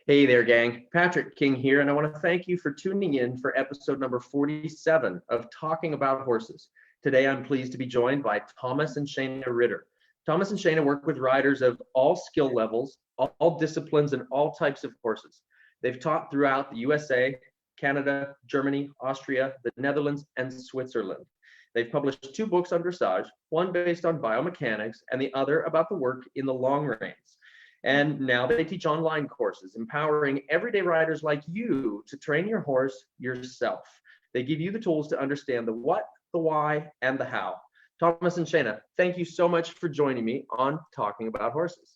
Hey there, gang. Patrick King here, and I want to thank you for tuning in for episode number 47 of Talking About Horses. Today, I'm pleased to be joined by Thomas and Shana Ritter. Thomas and Shana work with riders of all skill levels, all disciplines, and all types of horses. They've taught throughout the USA, Canada, Germany, Austria, the Netherlands, and Switzerland. They've published 2 books on dressage, one based on biomechanics and the other about the work in the long reins. And now they teach online courses, empowering everyday riders like you to train your horse yourself. They give you the tools to understand the what, the why, and the how. Thomas and Shana, thank you so much for joining me on Talking About Horses.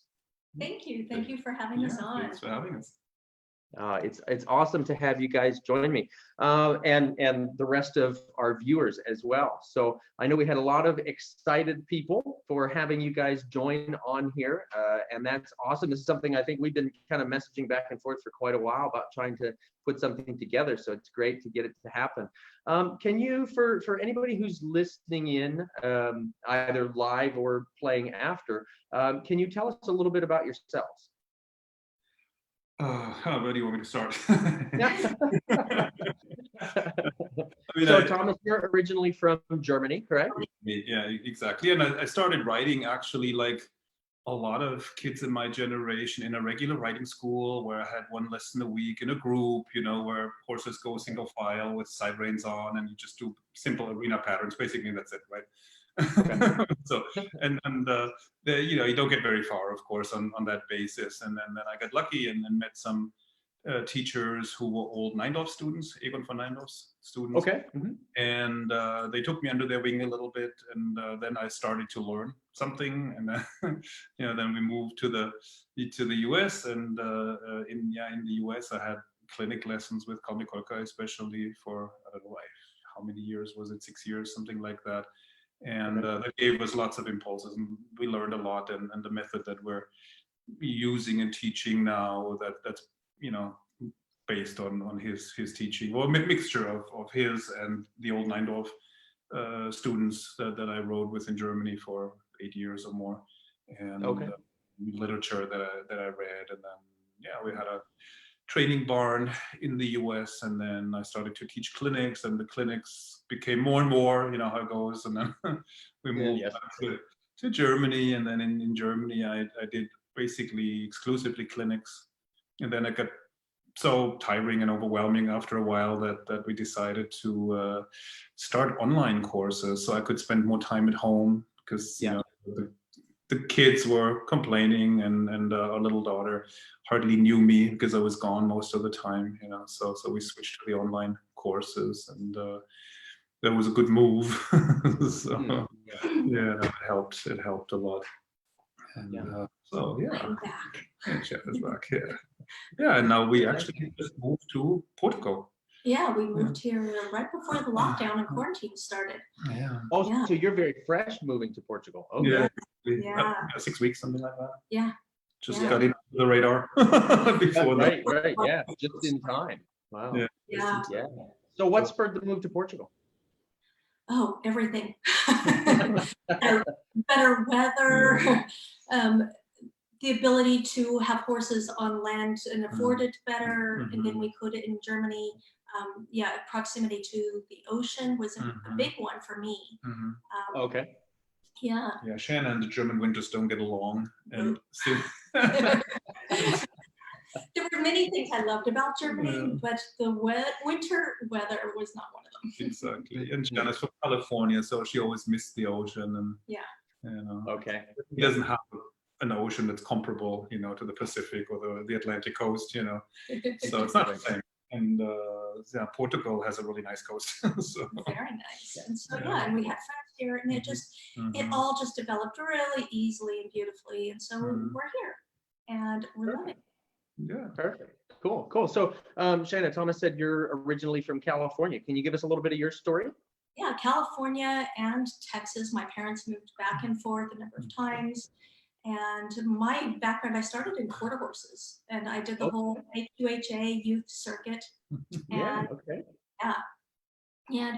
Thank you. Thank you for having us on. Thanks for having us. It's awesome to have you guys join me and the rest of our viewers as well. So I know we had a lot of excited people for having you guys join on here, and that's awesome. This is something I think we've been kind of messaging back and forth for quite a while about trying to put something together. So it's great to get it to happen. Can you, for anybody who's listening in, either live or playing after, can you tell us a little bit about yourselves? Where do you want me to start? Thomas, you're originally from Germany, correct? Yeah, exactly. And I started riding actually like a lot of kids in my generation in a regular riding school where I had 1 lesson a week in a group, where horses go single file with side reins on and you just do simple arena patterns. Basically, that's it, right? Okay. So you don't get very far, of course, on that basis. And then I got lucky and then met some teachers who were old Neindorf students, Egon von Neindorf's students. Okay. Mm-hmm. And they took me under their wing a little bit, and then I started to learn something. And then we moved to the US, and in the US I had clinic lessons with Colby Kolka, especially for I don't know how many years was it, 6 years, something like that. And that gave us lots of impulses, and we learned a lot. And the method that we're using and teaching now, that's based on his teaching, or a mixture of his and the old Neindorf students that I rode with in Germany for 8 years or more, and literature that I read. And then we had a training barn in the US, and then I started to teach clinics, and the clinics became more and more, how it goes. And then we moved back to Germany, and then in Germany I did basically exclusively clinics, and then it got so tiring and overwhelming after a while that we decided to start online courses so I could spend more time at home, because the kids were complaining, and our little daughter hardly knew me because I was gone most of the time, so we switched to the online courses, and that was a good move. So it helped a lot. And I'm back. Shana's back. And now we actually just moved to Portugal. Yeah, we moved here right before the lockdown and quarantine started. So you're very fresh moving to Portugal. Okay. Yeah. 6 weeks, something like that. Yeah. Just got into the radar before that. Right. Yeah, just in time. Wow. Yeah. So what spurred the move to Portugal? Oh, everything. better weather, the ability to have horses on land and afford it better, and then we could in Germany. Proximity to the ocean was a big one for me. Yeah, Shana and the German winters don't get along, and there were many things I loved about Germany, but the winter weather was not one of them. Exactly. And Shana's from California, so she always missed the ocean, and he doesn't have an ocean that's comparable, to the Pacific or the Atlantic coast, so it's not the same. And Portugal has a really nice coast. So. Very nice. And so and we had friends here, and it all just developed really easily and beautifully. And so we're here, and we're loving it. Yeah, perfect. Cool. So Shana, Thomas said you're originally from California. Can you give us a little bit of your story? Yeah, California and Texas. My parents moved back and forth a number of times. And my background, I started in quarter horses, and I did the whole AQHA youth circuit. And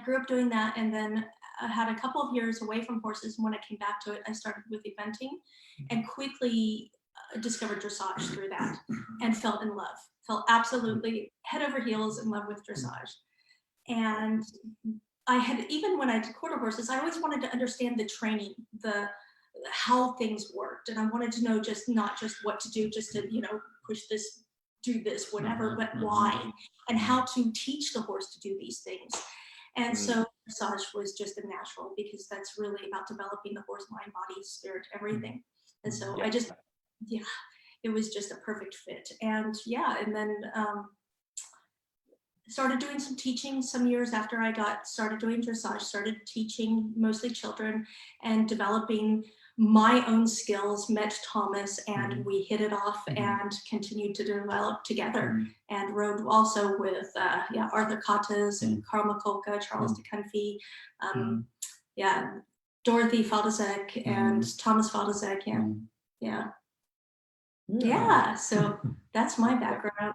grew up doing that, and then I had a couple of years away from horses. And when I came back to it, I started with eventing, and quickly discovered dressage through that, and fell in love fell absolutely head over heels in love with dressage. And I had, even when I did quarter horses, I always wanted to understand the training, how things worked. And I wanted to know not just what to do, just to, push this, do this, whatever, but why, and how to teach the horse to do these things. And so dressage was just a natural, because that's really about developing the horse, mind, body, spirit, everything. And so it was just a perfect fit. And and then started doing some teaching some years after I started doing dressage, started teaching mostly children and developing my own skills, met Thomas, and we hit it off and continued to develop together, and rode also with Arthur Katas and Carl Makolka, Charles DeCunfee, Dorothy Feldenzek and Thomas Feldenzek, so that's my background.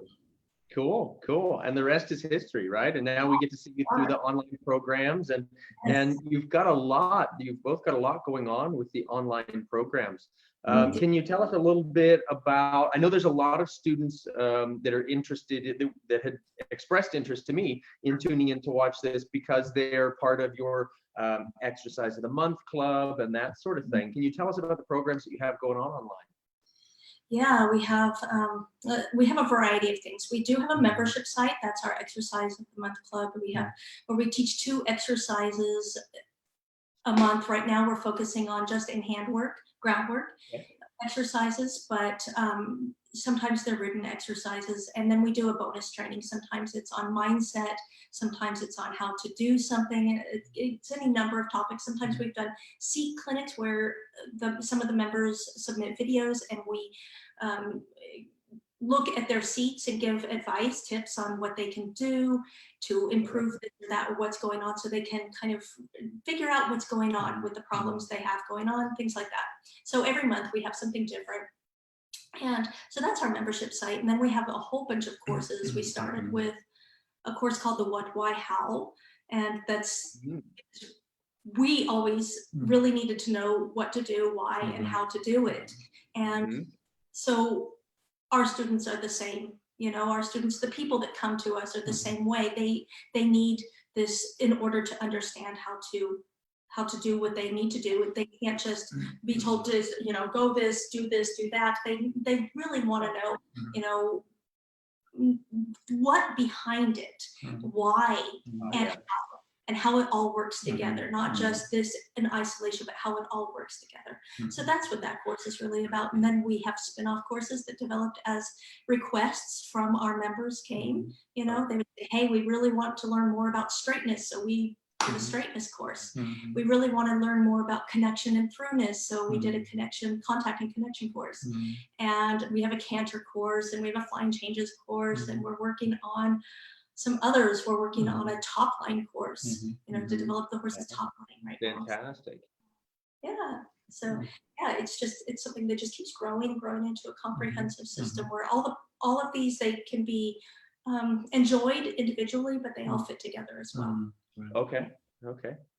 Cool. And the rest is history, right? And now we get to see you through the online programs, and you've both got a lot going on with the online programs. Can you tell us a little bit about, I know there's a lot of students that are interested, that had expressed interest to me in tuning in to watch this because they're part of your Exercise of the Month Club and that sort of thing. Can you tell us about the programs that you have going on online? Yeah, we have a variety of things. We do have a membership site. That's our Exercise of the Month Club. Where we teach 2 exercises a month. Right now, we're focusing on just in hand work, groundwork exercises, but sometimes they're written exercises. And then we do a bonus training. Sometimes it's on mindset. Sometimes it's on how to do something. It's any number of topics. Sometimes we've done seat clinics where some of the members submit videos, and we look at their seats and give advice, tips on what they can do to improve this or that, or what's going on, so they can kind of figure out what's going on with the problems they have going on, things like that. So every month we have something different. And so that's our membership site. And then we have a whole bunch of courses. We started with a course called the What, Why, How. And we always really needed to know what to do, why, and how to do it. And so our students are the same. Our students, the people that come to us, are the same way. They need this in order to understand how to do what they need to do. They can't just be told to, go this, do that. They really want to know, what behind it, why, and how it all works together, not just this in isolation, but how it all works together. So that's what that course is really about. And then we have spin-off courses that developed as requests from our members came. They would say, hey, we really want to learn more about straightness, so we did a straightness course. We really want to learn more about connection and throughness, so we did a contact and connection course. And we have a canter course, and we have a flying changes course, and we're working on some others. We're working on a top line course, to develop the horse's top line right now. Fantastic. Yeah. So it's something that just keeps growing into a comprehensive system where all of these, they can be enjoyed individually, but they all fit together as well. Okay.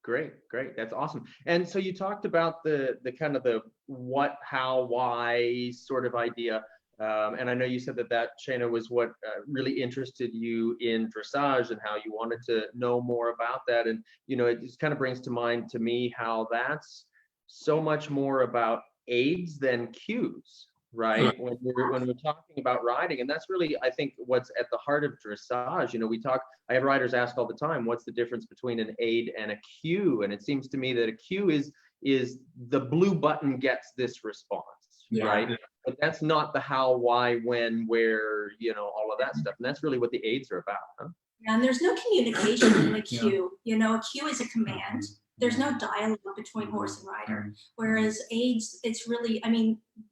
Great. That's awesome. And so you talked about the kind of the what, how, why sort of idea. And I know you said that Shana, was what really interested you in dressage and how you wanted to know more about that. And, it just kind of brings to mind to me how that's so much more about aids than cues, right? When we're talking about riding. And that's really, I think, what's at the heart of dressage. I have riders ask all the time, what's the difference between an aid and a cue? And it seems to me that a cue is the blue button gets this response, right? But that's not the how, why, when, where, all of that stuff. And that's really what the aids are about, huh? Yeah, and there's no communication in a cue. A cue is a command. There's no dialogue between horse and rider. Whereas aids, it's really,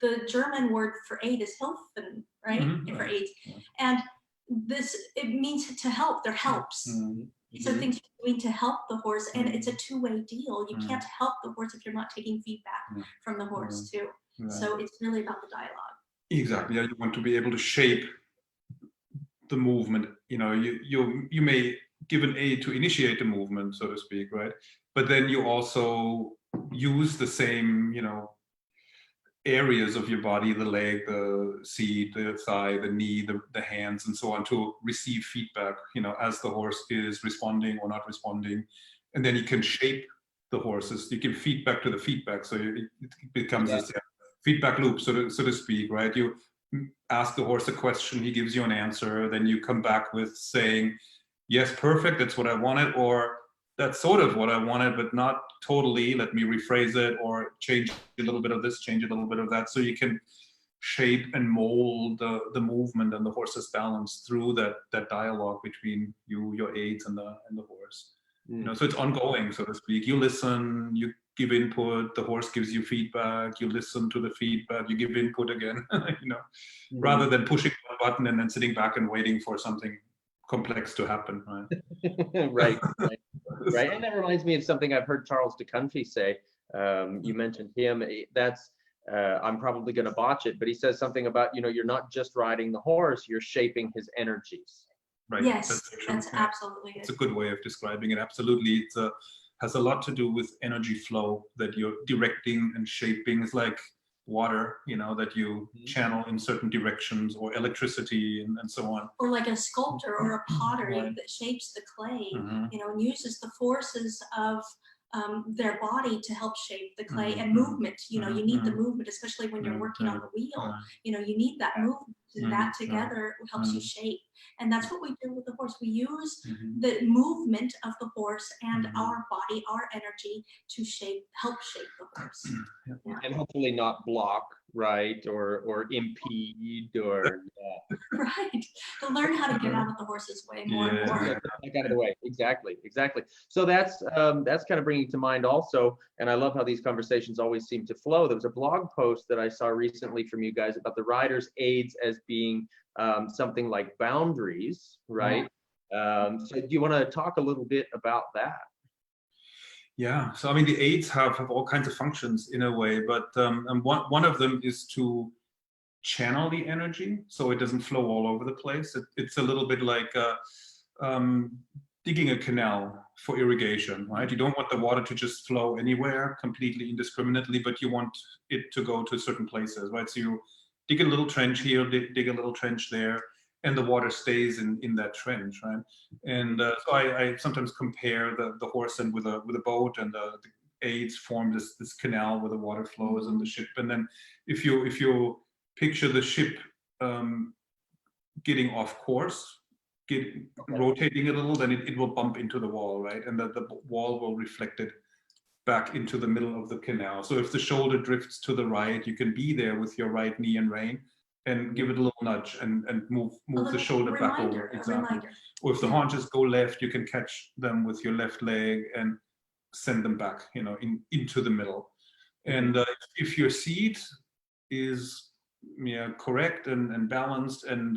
the German word for aid is Hilfen, right? For aids. And it means to help. They're helps. These are things you're doing to help the horse, and it's a two-way deal. You can't help the horse if you're not taking feedback from the horse too. So it's really about the dialogue. Exactly. Yeah, you want to be able to shape the movement. You may give an aid to initiate the movement, so to speak, right? But then you also use the same, areas of your body, the leg, the seat, the thigh, the knee, the hands, and so on, to receive feedback, as the horse is responding or not responding. And then you can shape the horses. You give feedback to the feedback. So it becomes a feedback loop, so to speak, right? You ask the horse a question, he gives you an answer, then you come back with saying, yes, perfect, that's what I wanted, or that's sort of what I wanted, but not totally. Let me rephrase it, or change a little bit of this, change a little bit of that. So you can shape and mold the movement and the horse's balance through that dialogue between you, your aides, and the horse. So it's ongoing, so to speak. You listen, you give input, the horse gives you feedback, you listen to the feedback, you give input again, rather than pushing a button and then sitting back and waiting for something complex to happen, right? Right. And that reminds me of something I've heard Charles de Kunfi say. You mentioned him. That's I'm probably going to botch it, but he says something about, you're not just riding the horse, you're shaping his energies. Right. Yes, that's absolutely it. It's a good way of describing it. Absolutely. It has a lot to do with energy flow that you're directing and shaping. It's like water, that you channel in certain directions, or electricity, and so on. Or like a sculptor or a potter that shapes the clay, and uses the forces of their body to help shape the clay, and movement. You need the movement, especially when you're working on the wheel. You need that movement, and that together helps you shape. And that's what we do with the horse. We use the movement of the horse and our body, our energy, to help shape the horse. And hopefully not block, right, or impede, or right, to learn how to get out of the horse's way more and more. Get out of the way. Exactly. So that's kind of bringing to mind also, and I love how these conversations always seem to flow. There was a blog post that I saw recently from you guys about the rider's aids as being something like boundaries, right? So do you want to talk a little bit about that? Yeah, so I mean, the aids have all kinds of functions in a way, but and one of them is to channel the energy so it doesn't flow all over the place. It's a little bit like digging a canal for irrigation, right? You don't want the water to just flow anywhere completely indiscriminately, but you want it to go to certain places, right? So you dig a little trench here, dig a little trench there, and the water stays in that trench, right? And so I sometimes compare the horse and with a boat, and the aids form this canal where the water flows, and the ship. And then if you picture the ship getting off course, rotating a little, then it will bump into the wall, right? And the wall will reflect it back into the middle of the canal. So if the shoulder drifts to the right, you can be there with your right knee and rein, and give it a little nudge and move the shoulder back over. Exactly. Or if the haunches go left, you can catch them with your left leg and send them back, into the middle. And if your seat is correct and balanced, and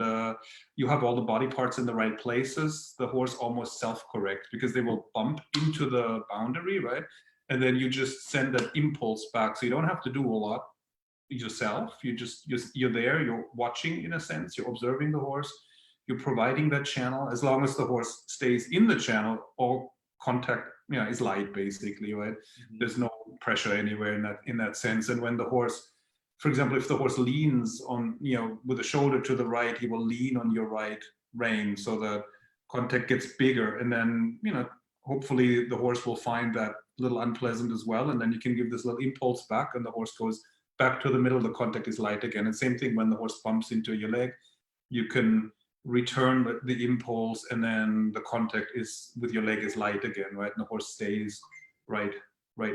you have all the body parts in the right places, the horse almost self-correct, because they will bump into the boundary, right? And then you just send that impulse back, so you don't have to do a lot yourself. You're there, you're watching, in a sense, you're observing the horse, you're providing that channel. As long as the horse stays in the channel, all contact is light, basically, right? There's no pressure anywhere in that sense. And when the horse, for example, if the horse leans on, with the shoulder to the right, he will lean on your right rein, so that contact gets bigger. And then, hopefully the horse will find that little unpleasant as well. And then you can give this little impulse back, and the horse goes back to the middle, the contact is light again. And same thing when the horse bumps into your leg, you can return the impulse, and then the contact with your leg is light again, right? And the horse stays right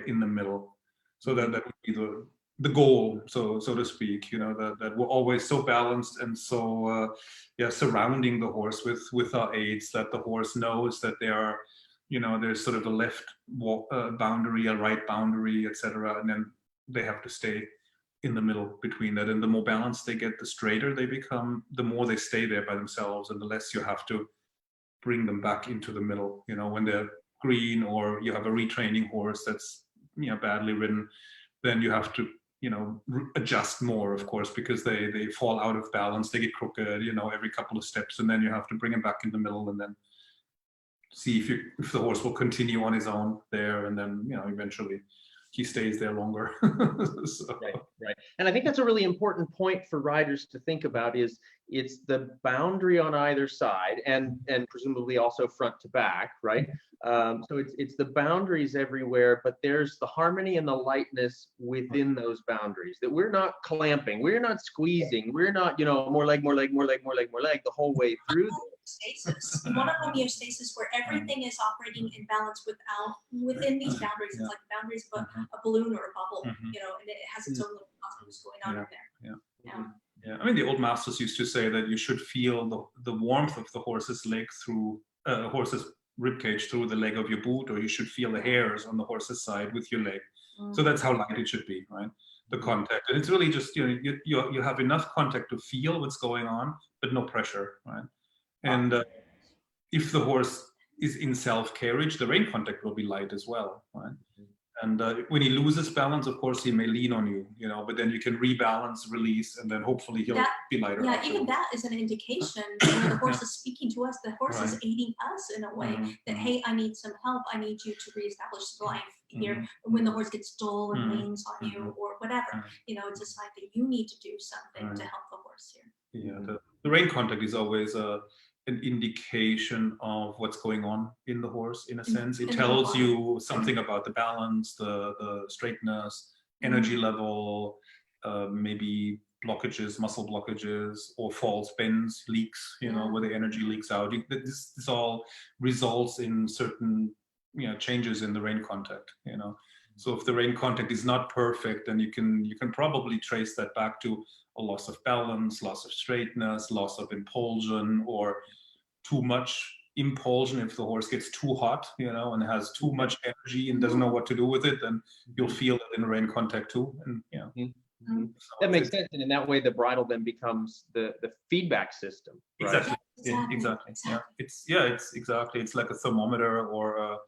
in the middle. So that would be the goal, so to speak, that we're always so balanced and so surrounding the horse with our aids, that the horse knows that there are, there's sort of a left boundary, a right boundary, etc. And then they have to stay in the middle between that. And the more balanced they get, the straighter they become, the more they stay there by themselves, and the less you have to bring them back into the middle. When they're green, or you have a retraining horse that's badly ridden, then you have to adjust more, of course, because they fall out of balance, they get crooked, every couple of steps, and then you have to bring them back in the middle, and then see if the horse will continue on his own there, and then eventually he stays there longer. So. Right. And I think that's a really important point for riders to think about is it's the boundary on either side and presumably also front to back, right? So it's the boundaries everywhere, but there's the harmony and the lightness within those boundaries, that we're not clamping, we're not squeezing, we're not, more leg, the whole way through. Stasis. You want a homeostasis where everything is operating in balance within these boundaries. It's like the boundaries of a balloon or a bubble, and it has its own little cosmos going on in there. Yeah. I mean, the old masters used to say that you should feel the warmth of the horse's leg through horse's rib cage through the leg of your boot, or you should feel the hairs on the horse's side with your leg. So that's how light it should be, right? The contact, and it's really just you have enough contact to feel what's going on, but no pressure, right? And if the horse is in self-carriage, the rein contact will be light as well, right? And when he loses balance, of course, he may lean on you, but then you can rebalance, release, and then hopefully he'll be lighter. Yeah, even that is an indication when the horse is speaking to us. The horse is aiding us in a way that, hey, I need some help. I need you to reestablish life here. When the horse gets dull and leans on you or whatever, it's a sign that you need to do something to help the horse here. Yeah, the rein contact is always an indication of what's going on in the horse, in a sense. It tells you something about the balance, the straightness, energy level, maybe blockages, muscle blockages, or false bends, leaks, where the energy leaks out. This all results in certain changes in the rein contact, So if the rein contact is not perfect, then you can probably trace that back to a loss of balance, loss of straightness, loss of impulsion, or too much impulsion. If the horse gets too hot, and has too much energy and doesn't know what to do with it, then you'll feel it in rein contact too. And so that makes sense. And in that way, the bridle then becomes the feedback system. Right? Exactly. Yeah. It's exactly. It's like a thermometer or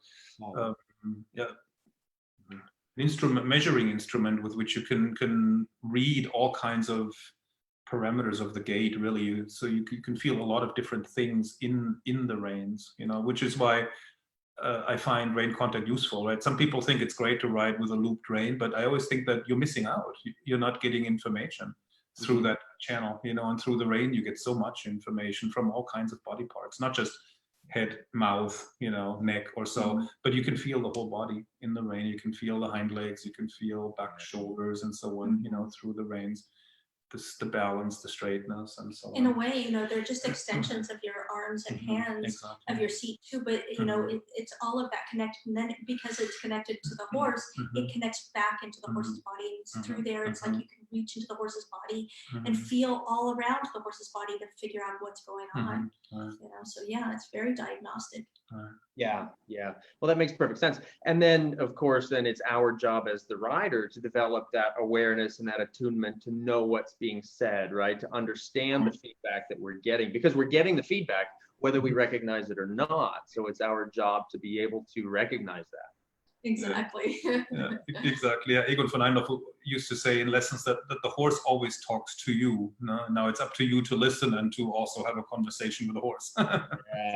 an measuring instrument with which you can read all kinds of parameters of the gait, really, so you can feel a lot of different things in the reins, which is why I find rein contact useful, right? Some people think it's great to ride with a looped rein, but I always think that you're missing out. You're not getting information through that channel, and through the rein you get so much information from all kinds of body parts, not just head, mouth, neck or so, but you can feel the whole body in the rein. You can feel the hind legs, you can feel back, shoulders, and so on, through the reins. The balance, the straightness, and so on. In a way, they're just extensions of your arms and hands, of your seat too, but it's all of that connected, and then because it's connected to the horse, it connects back into the horse's body. It's through there. It's like you can reach into the horse's body and feel all around the horse's body to figure out what's going on. So it's very diagnostic. Yeah. Well, that makes perfect sense. And then, of course, then it's our job as the rider to develop that awareness and that attunement to know what's being said, right? To understand the feedback that we're getting, because we're getting the feedback whether we recognize it or not. So it's our job to be able to recognize that. Exactly. Exactly. Yeah. Egon von Eindhoven used to say in lessons that the horse always talks to you. Now it's up to you to listen and to also have a conversation with the horse.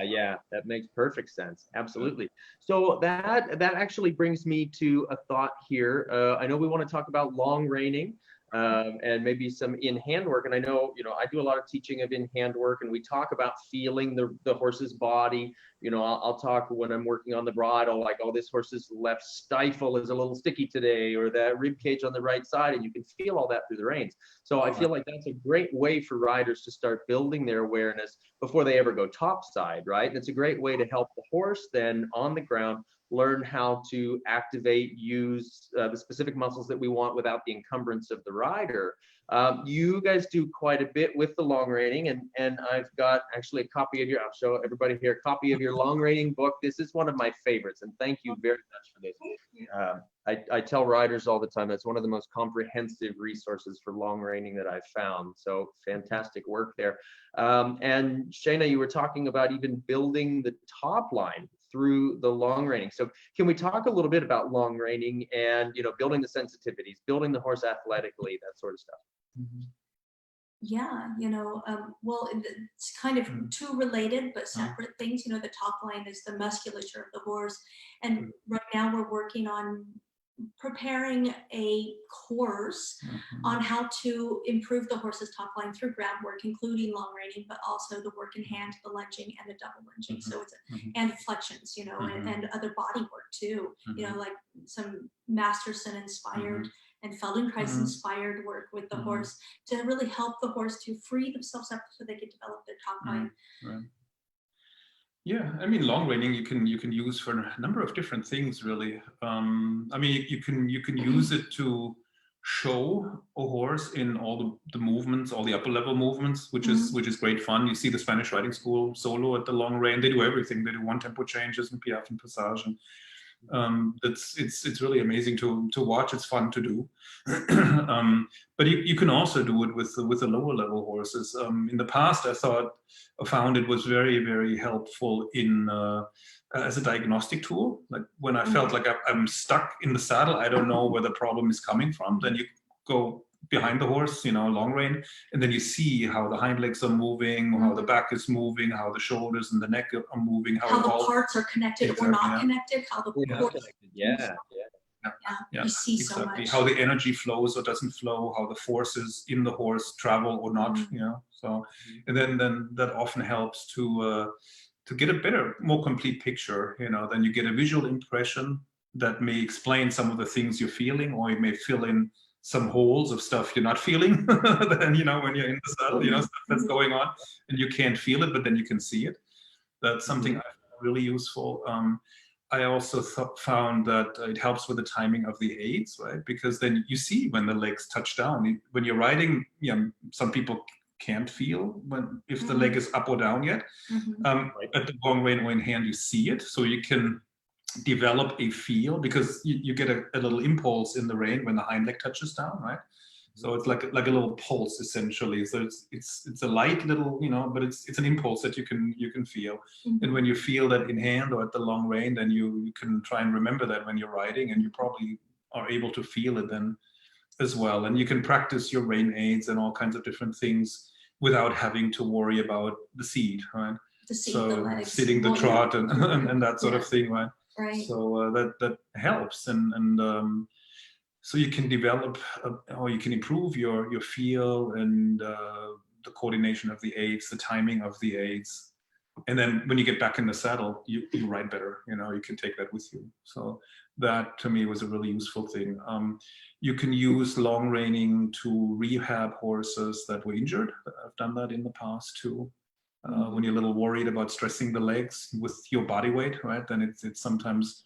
Yeah, that makes perfect sense. Absolutely. So that actually brings me to a thought here. I know we want to talk about long reining. And maybe some in-hand work. And I know, I do a lot of teaching of in-hand work, and we talk about feeling the horse's body. I'll talk when I'm working on the bridle, like, oh, this horse's left stifle is a little sticky today, or that rib cage on the right side, and you can feel all that through the reins. So I feel like that's a great way for riders to start building their awareness before they ever go topside, right? And it's a great way to help the horse then on the ground learn how to activate, use the specific muscles that we want without the encumbrance of the rider. You guys do quite a bit with the long reining, and I've got actually a copy of I'll show everybody here, a copy of your long reining book. This is one of my favorites, and thank you very much for this. I tell riders all the time, it's one of the most comprehensive resources for long reining that I've found. So fantastic work there. And Shana, you were talking about even building the top line through the long reining. So can we talk a little bit about long reining and, building the sensitivities, building the horse athletically, that sort of stuff? Yeah, well, it's kind of two related but separate things. The top line is the musculature of the horse. And right now we're working on preparing a course on how to improve the horse's top line through groundwork, including long reining, but also the work in hand, the lunging, and the double lunging. So it's and flexions, you know, and other body work too. You know, like some Masterson inspired and Feldenkrais inspired work with the horse to really help the horse to free themselves up so they can develop their top line. Right. Yeah, I mean, long reining you can use for a number of different things, really. I mean, you can use it to show a horse in all the movements, all the upper level movements, which is great fun. You see the Spanish riding school solo at the long rein; they do everything. They do one tempo changes and piaffe and passage, and it's really amazing to watch. It's fun to do. But you can also do it with the lower level horses. In the past, I found it was very, very helpful in as a diagnostic tool. Like when I felt like I'm stuck in the saddle, I don't know where the problem is coming from. Then you go behind the horse, you know, long rein, and then you see how the hind legs are moving, how the back is moving, how the shoulders and the neck are moving, how the parts are connected or not connected, how the horse you see so much. How the energy flows or doesn't flow, how the forces in the horse travel or not, you know. So, and then that often helps to get a better, more complete picture, you know. Then you get a visual impression that may explain some of the things you're feeling, or you may fill in some holes of stuff you're not feeling. Then, you know, when you're in the saddle, you know, stuff that's going on and you can't feel it, but then you can see it. That's something I found really useful. I also found that it helps with the timing of the aids, right? Because then you see when the legs touch down. When you're riding, you know, some people can't feel if the leg is up or down yet. At the long rein or in hand, you see it, so you can develop a feel, because you get a little impulse in the rein when the hind leg touches down, right? So it's like a little pulse essentially. So it's a light little, you know, but it's an impulse that you can feel. And when you feel that in hand or at the long rein, then you can try and remember that when you're riding, and you probably are able to feel it then as well. And you can practice your rein aids and all kinds of different things without having to worry about the seat, right? The seat, the legs, sitting the trot and that sort of thing, right? Right. So that helps, and so you can develop or you can improve your feel and the coordination of the aids, the timing of the aids, and then when you get back in the saddle, you ride better. You know, you can take that with you. So that to me was a really useful thing. You can use long reining to rehab horses that were injured. I've done that in the past too. When you're a little worried about stressing the legs with your body weight, right? Then it's sometimes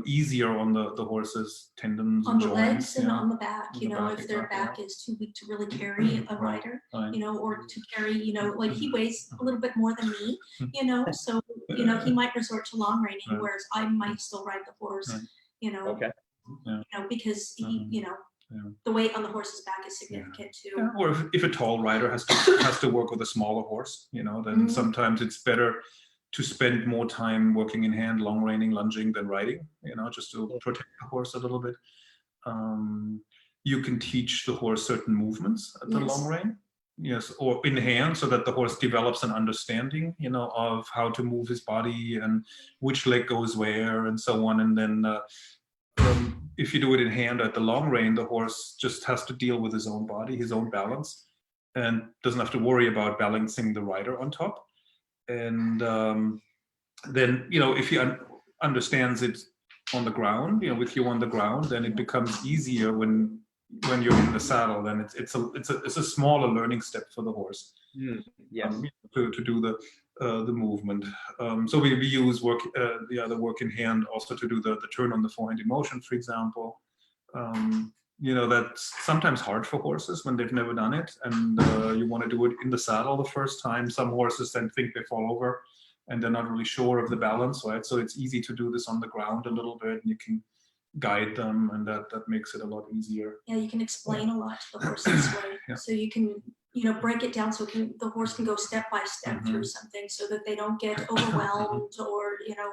easier on the horse's tendons on and the joints, legs and on the back. You know, if their back exactly. is too weak to really carry a rider, Right. you know, or to carry, you know, like he weighs a little bit more than me, you know, so you know he might resort to long reining, whereas I might still ride the horse, you know, you know, because he, you know. The weight on the horse's back is significant too. Yeah. Or if a tall rider has to work with a smaller horse, you know, then sometimes it's better to spend more time working in hand, long reining, lunging than riding, you know, just to protect the horse a little bit. You can teach the horse certain movements at the long rein, or in hand, so that the horse develops an understanding, you know, of how to move his body and which leg goes where and so on. And then if you do it in hand at the long rein, the horse just has to deal with his own body, his own balance, and doesn't have to worry about balancing the rider on top. And then, you know, if he understands it on the ground, you know, with you on the ground, then it becomes easier when you're in the saddle. Then it's a smaller learning step for the horse. To do the movement. So we use the other work in hand also to do the turn on the forehand in motion, for example. You know, that's sometimes hard for horses when they've never done it, and you want to do it in the saddle the first time. Some horses then think they fall over and they're not really sure of the balance, right? So it's easy to do this on the ground a little bit, and you can guide them, and that makes it a lot easier. Yeah, you can explain a lot to the horse this way. So you can, you know, break it down so the horse can go step by step through something, so that they don't get overwhelmed or, you know,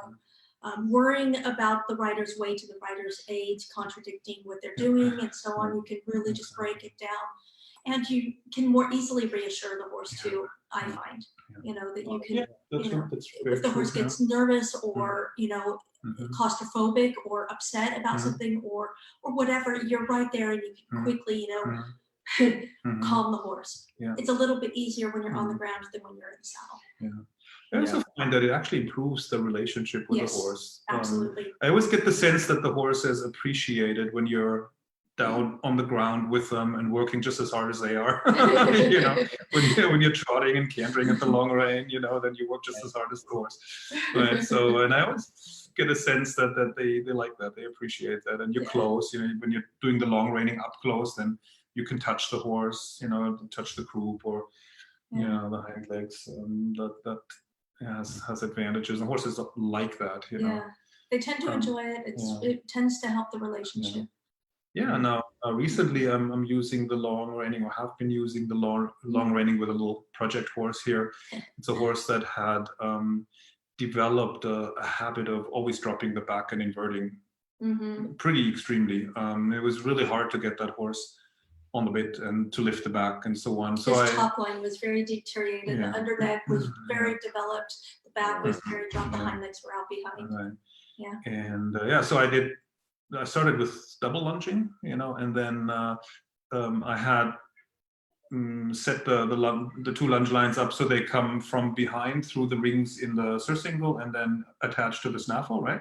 worrying about the rider's weight to the rider's age, contradicting what they're doing and so on. You can really just break it down. and you can more easily reassure the horse too, I find, you know, that you can, you know, if the horse gets nervous or, you know, claustrophobic or upset about something or whatever, you're right there and you can quickly, you know, calm the horse. It's a little bit easier when you're on the ground than when you're in the saddle. I also find that it actually improves the relationship with the horse. Absolutely. I always get the sense that the horse is appreciated when you're down on the ground with them and working just as hard as they are. You know, when you're trotting and cantering at the long rein, you know, then you work just as hard as the horse. Right. So, and I always get a sense that they like that, they appreciate that. And you're close, you know, when you're doing the long reining up close, then you can touch the horse, you know, touch the croup or you know, the hind legs. That has advantages. And horses like that, you know. They tend to enjoy it. It tends to help the relationship. Now recently I'm using the long reining, or have been using the long reining with a little project horse here. It's a horse that had developed a habit of always dropping the back and inverting pretty extremely. It was really hard to get that horse on the bit and to lift the back and so on. So his top line was very deteriorated. The under neck was very developed. The back was very dropped. The hind legs were out behind. And so I started with double lunging, you know, and then I had set the two lunge lines up so they come from behind through the rings in the surcingle and then attached to the snaffle, right?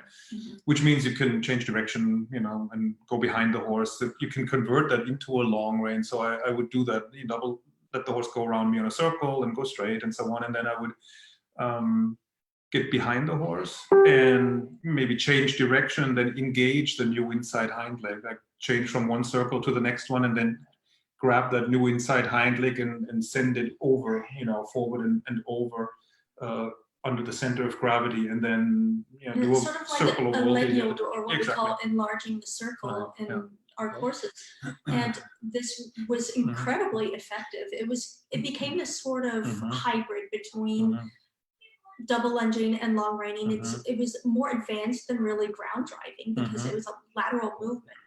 Which means you can change direction, you know, and go behind the horse. You can convert that into a long rein. So I would do that, you know, let the horse go around me in a circle and go straight and so on. And then I would get behind the horse and maybe change direction, then engage the new inside hind leg, like change from one circle to the next one and then grab that new inside hind leg and send it over, you know, forward and over under the center of gravity, and then do a sort of circle like of a leg yield, or what we Exactly. call enlarging the circle in our courses. And this was incredibly effective. It became this sort of hybrid between double lunging and long reining. It was more advanced than really ground driving because it was a lateral movement,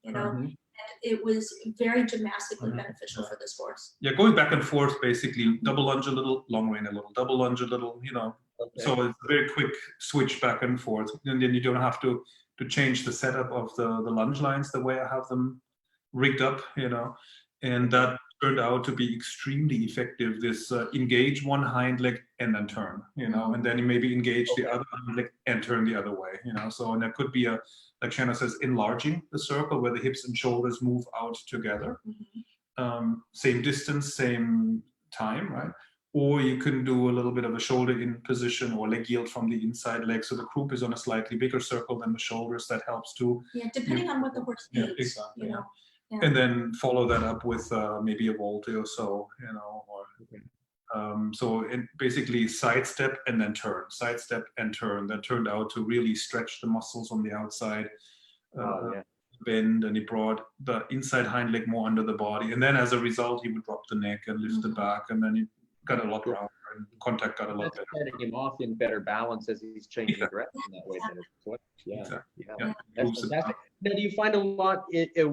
you know, and it was very gymnastically beneficial for this horse. Yeah, going back and forth, basically, double lunge a little, long rein a little, double lunge a little, you know. So it's a very quick switch back and forth, and then you don't have to change the setup of the lunge lines the way I have them rigged up, you know, and that turned out to be extremely effective. This engage one hind leg and then turn, you know, and then you maybe engage the other hind leg and turn the other way, you know. So, and that could be like Shana says, enlarging the circle where the hips and shoulders move out together. Same distance, same time, right? Or you can do a little bit of a shoulder in position or leg yield from the inside leg. So the croup is on a slightly bigger circle than the shoulders. That helps too. Yeah, depending on what the horse needs. Exactly. You know? And then follow that up with maybe a volte or so, you know, or so it basically sidestep and then turn, sidestep and turn. That turned out to really stretch the muscles on the outside, bend, and he brought the inside hind leg more under the body. And then as a result, he would drop the neck and lift the back, and then he got a lot rounder and contact got a lot better. Setting him off in better balance as he's changing direction that way. That's fantastic. Now, do you find a lot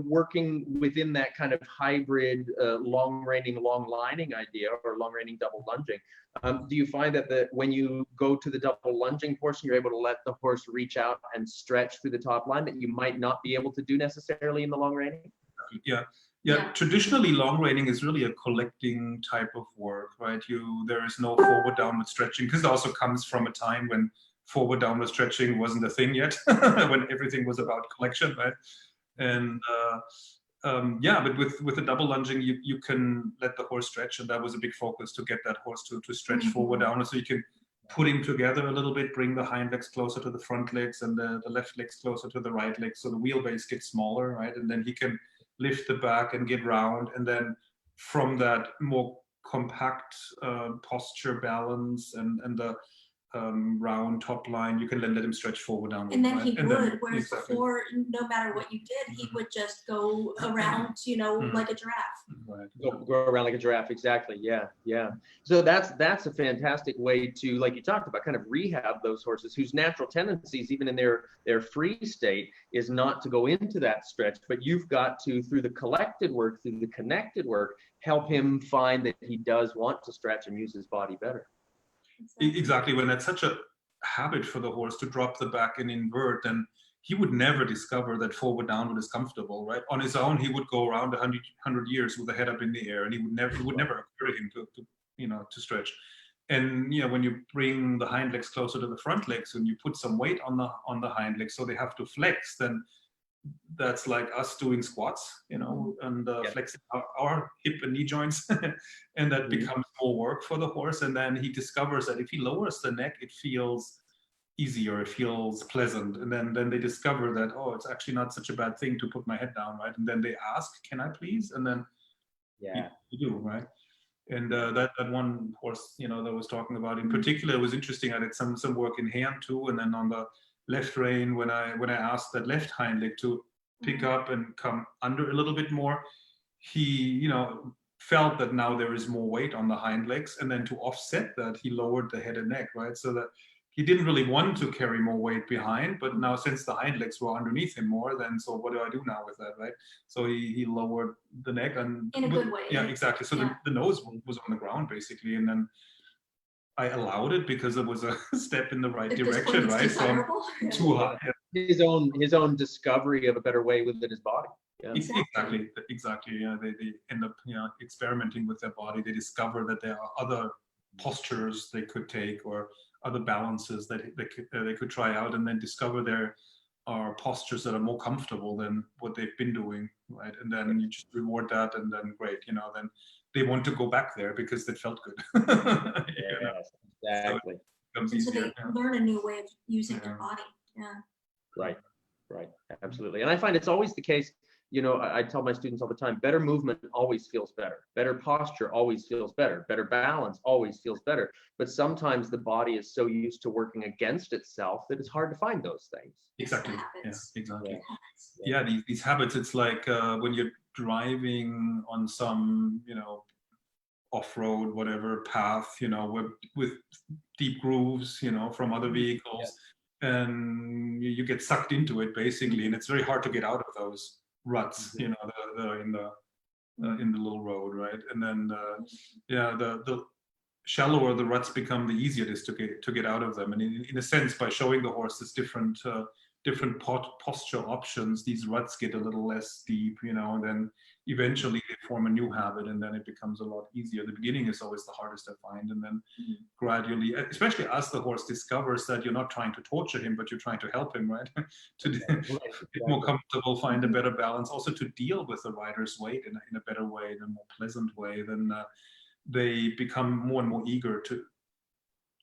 working within that kind of hybrid long reining, long lining idea, or long reining, double lunging? Do you find that when you go to the double lunging portion, you're able to let the horse reach out and stretch through the top line that you might not be able to do necessarily in the long reining? Yeah, traditionally long reining is really a collecting type of work, right? There is no forward downward stretching, because it also comes from a time when forward downward stretching wasn't a thing yet, when everything was about collection, right? And but with the double lunging, you can let the horse stretch, and that was a big focus, to get that horse to stretch forward downward, so you can put him together a little bit, bring the hind legs closer to the front legs and the left legs closer to the right legs, so the wheelbase gets smaller, right? And then he can lift the back and get round, and then from that more compact posture balance and the round top line, you can then let him stretch forward down. And then he would, whereas before, no matter what you did, he would just go around, you know, like a giraffe. Right. Go around like a giraffe, exactly. Yeah. So that's a fantastic way to, like you talked about, kind of rehab those horses whose natural tendencies, even in their free state, is not to go into that stretch, but you've got to, through the collected work, through the connected work, help him find that he does want to stretch and use his body better. Exactly. When that's such a habit for the horse to drop the back and invert, then he would never discover that forward downward is comfortable, right? On his own, he would go around 100 years with the head up in the air, and it would never occur to him to stretch. And when you bring the hind legs closer to the front legs and you put some weight on the hind legs so they have to flex, then that's like us doing squats, and flexing our hip and knee joints, and that becomes more work for the horse. And then he discovers that if he lowers the neck, it feels easier, it feels pleasant. And then they discover that, oh, it's actually not such a bad thing to put my head down, right? And then they ask, can I please? And then you do, right? And that one horse, that I was talking about in particular was interesting. I did some work in hand too, and then on the left rein, when I asked that left hind leg to pick up and come under a little bit more, he felt that now there is more weight on the hind legs, and then to offset that, he lowered the head and neck, right? So that he didn't really want to carry more weight behind, but now since the hind legs were underneath him more, then so what do I do now with that, right? So he lowered the neck, and in a good way. Yeah, exactly. So the nose was on the ground basically, and then I allowed it because it was a step in the right direction, right? So too high. His own discovery of a better way within his body. Yeah. Exactly. Yeah, they end up experimenting with their body. They discover that there are other postures they could take, or other balances that they could try out, and then discover there are postures that are more comfortable than what they've been doing, right? And then you just reward that, and then great, then they want to go back there because it felt good. Exactly. So they learn a new way of using their body. Right. Absolutely. And I find it's always the case, I tell my students all the time, better movement always feels better. Better posture always feels better. Better balance always feels better. But sometimes the body is so used to working against itself that it's hard to find those things. Exactly. Yeah, exactly. Yeah, these habits, it's like when you're driving on some, off-road, whatever path, with deep grooves, from other vehicles, and you get sucked into it basically, and it's very hard to get out of those ruts, in the little road, right? And then the shallower the ruts become, the easier it is to get out of them. And in a sense, by showing the horses different posture options, these ruts get a little less deep, and then eventually they form a new habit, and then it becomes a lot easier. The beginning is always the hardest, I find, and then gradually, especially as the horse discovers that you're not trying to torture him, but you're trying to help him, right? To get more comfortable, find a better balance, also to deal with the rider's weight in a better way, in a more pleasant way, then they become more and more eager to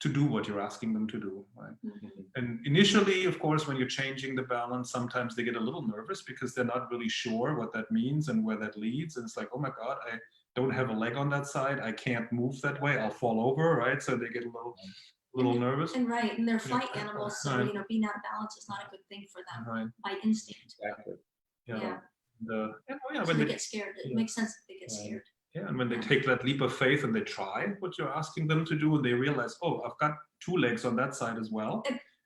do what you're asking them to do, right? And initially, of course, when you're changing the balance, sometimes they get a little nervous because they're not really sure what that means and where that leads. And it's like, oh my God, I don't have a leg on that side. I can't move that way. I'll fall over, right? So they get a little nervous. And they're flight animals, so being out of balance is not a good thing for them by instinct. Exactly. When they get scared, it makes sense that they get scared. Yeah, and when they take that leap of faith and they try what you're asking them to do, and they realize, oh, I've got two legs on that side as well,